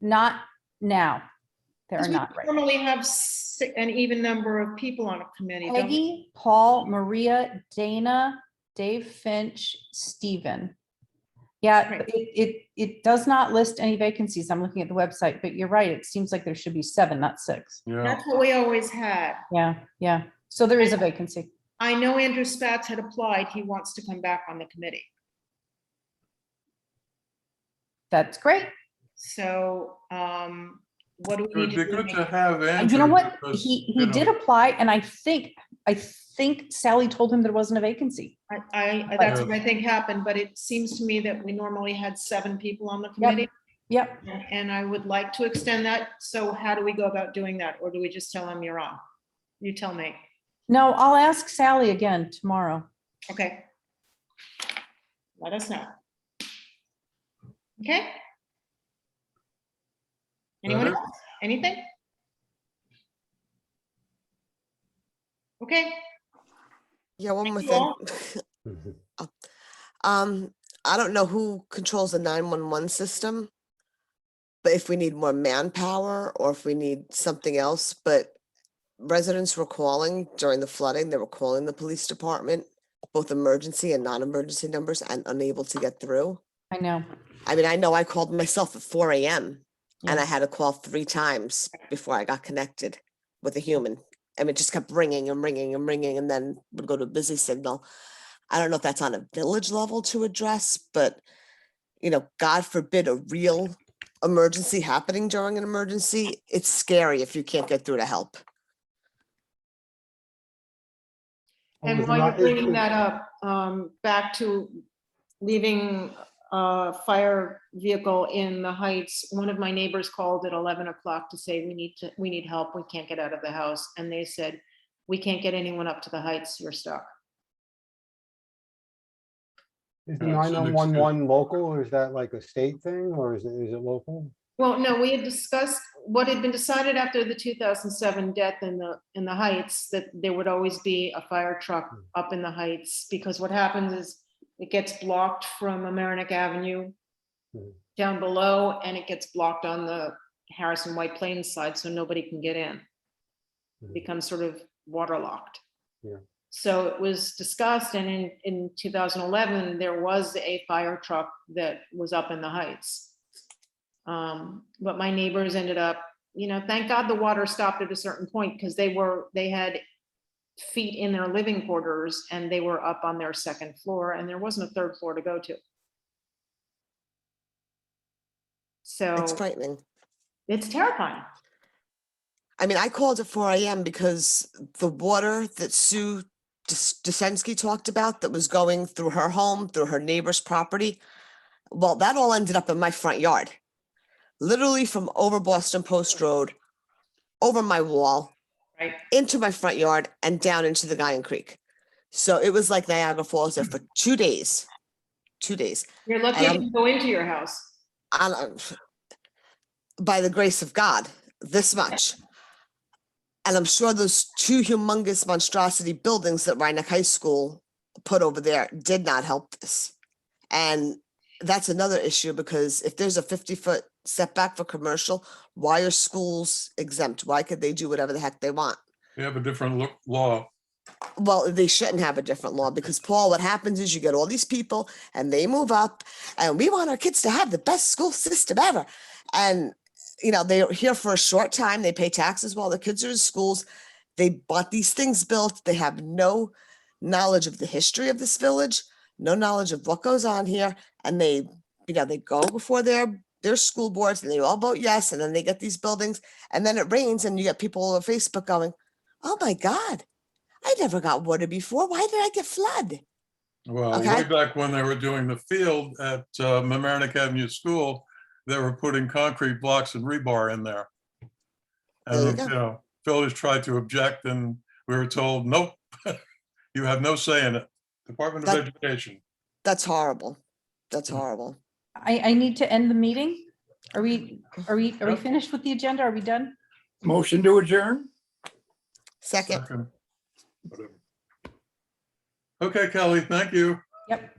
Not now. There are 'Cause we not right. normally have an even number of people on a committee. don't we? Peggy, Paul, Maria, Dana, Dave Finch, Stephen. Yeah, Right. it does not list any vacancies. I'm looking at the website, but you're right. It seems like there should be 7, not 6. Yeah, That's what we always had. Yeah. So there is a vacancy. I know Andrew Spatz had applied. He wants to come back on the committee. That's great. So, what do we it'd need be to do? good to have And Andrew. you know what? because, He you know, did apply, and I think Sally told him there wasn't a vacancy. That's what I think happened, but it seems to me that we normally had 7 people on the Yep. committee. Yep. And I would like to extend that. So how do we go about doing that? Or do we just tell him you're on? You tell me. No, I'll ask Sally again tomorrow. Okay. Let us know. Okay? Anyone Better. else? Anything? Okay. Yeah, one more Thank you all. thing. I don't know who controls the 911 system, but if we need more manpower or if we need something else, but residents were calling during the flooding, they were calling the police department, both emergency and non-emergency numbers, and unable to get through. I know. I mean, I know I called myself at 4 a.m. and Yeah. I had to call 3 times before I got connected with a human. And it just kept ringing and ringing and ringing, and then would go to a busy signal. I don't know if that's on a village level to address, but, you know, God forbid a real emergency happening during an emergency. It's scary if you can't get through to help. And Is it while you're not- bringing that up, back to leaving a fire vehicle in the Heights, one of my neighbors called at 11 o'clock to say, we need help. We can't get out of the house. And they said, we can't get anyone up to the Heights. You're stuck. Is the Yeah, it's an 911 local, or is that like a state thing, or is it local? Well, no, we had discussed what had been decided after the 2007 death in the Heights, that there would always be a fire truck up in the Heights, because what happens is it gets blocked from Marinette Avenue Mhm. down below, and it gets blocked on the Harrison White Plains side, so nobody can get in. It Mhm. becomes sort of waterlocked. Yeah. So it was discussed, and in 2011, there was a fire truck that was up in the Heights. But my neighbors ended up, thank God the water stopped at a certain point, because they had feet in their living quarters and they were up on their 2nd floor, and there wasn't a 3rd floor to go to. So It's frightening. it's terrifying. I mean, I called at 4 a.m. because the water that Sue Desensky talked about that was going through her home, through her neighbor's property, Well, that all ended up in my front yard, literally from over Boston Post Road, over my wall, Right. into my front yard and down into the Guyan Creek. So it was like Niagara Falls there for 2 days. 2 days. You're lucky And it didn't go into your house. By the grace of God, this much. And I'm sure those two humongous monstrosity buildings that Rhinebeck High School put over there did not help this. And that's another issue, because if there's a 50-foot setback for commercial, why are schools exempt? Why could they do whatever the heck they want? We have a different law. Well, they shouldn't have a different law, because Paul, what happens is you get all these people and they move up and we want our kids to have the best school system ever. And, you know, they're here for a short time. They pay taxes while the kids are in schools. They bought these things built. They have no knowledge of the history of this village, no knowledge of what goes on here. And they, you know, they go before their school boards and they all vote yes. And then they get these buildings and then it rains and you get people on Facebook going, oh my God, I never got water before. Why did I get flood? Well, Okay. way back when they were doing the field at Marinette Avenue School, they were putting concrete blocks and rebar in there. There you And, go. you know, village tried to object and we were told, nope, you have no say in it. Department of That- Education. That's horrible. That's horrible. I need to end the meeting. Are we Yep. finished with the agenda? Are we done? Motion to adjourn? Second. Second. Whatever. Okay, Kelly, thank you. Yep.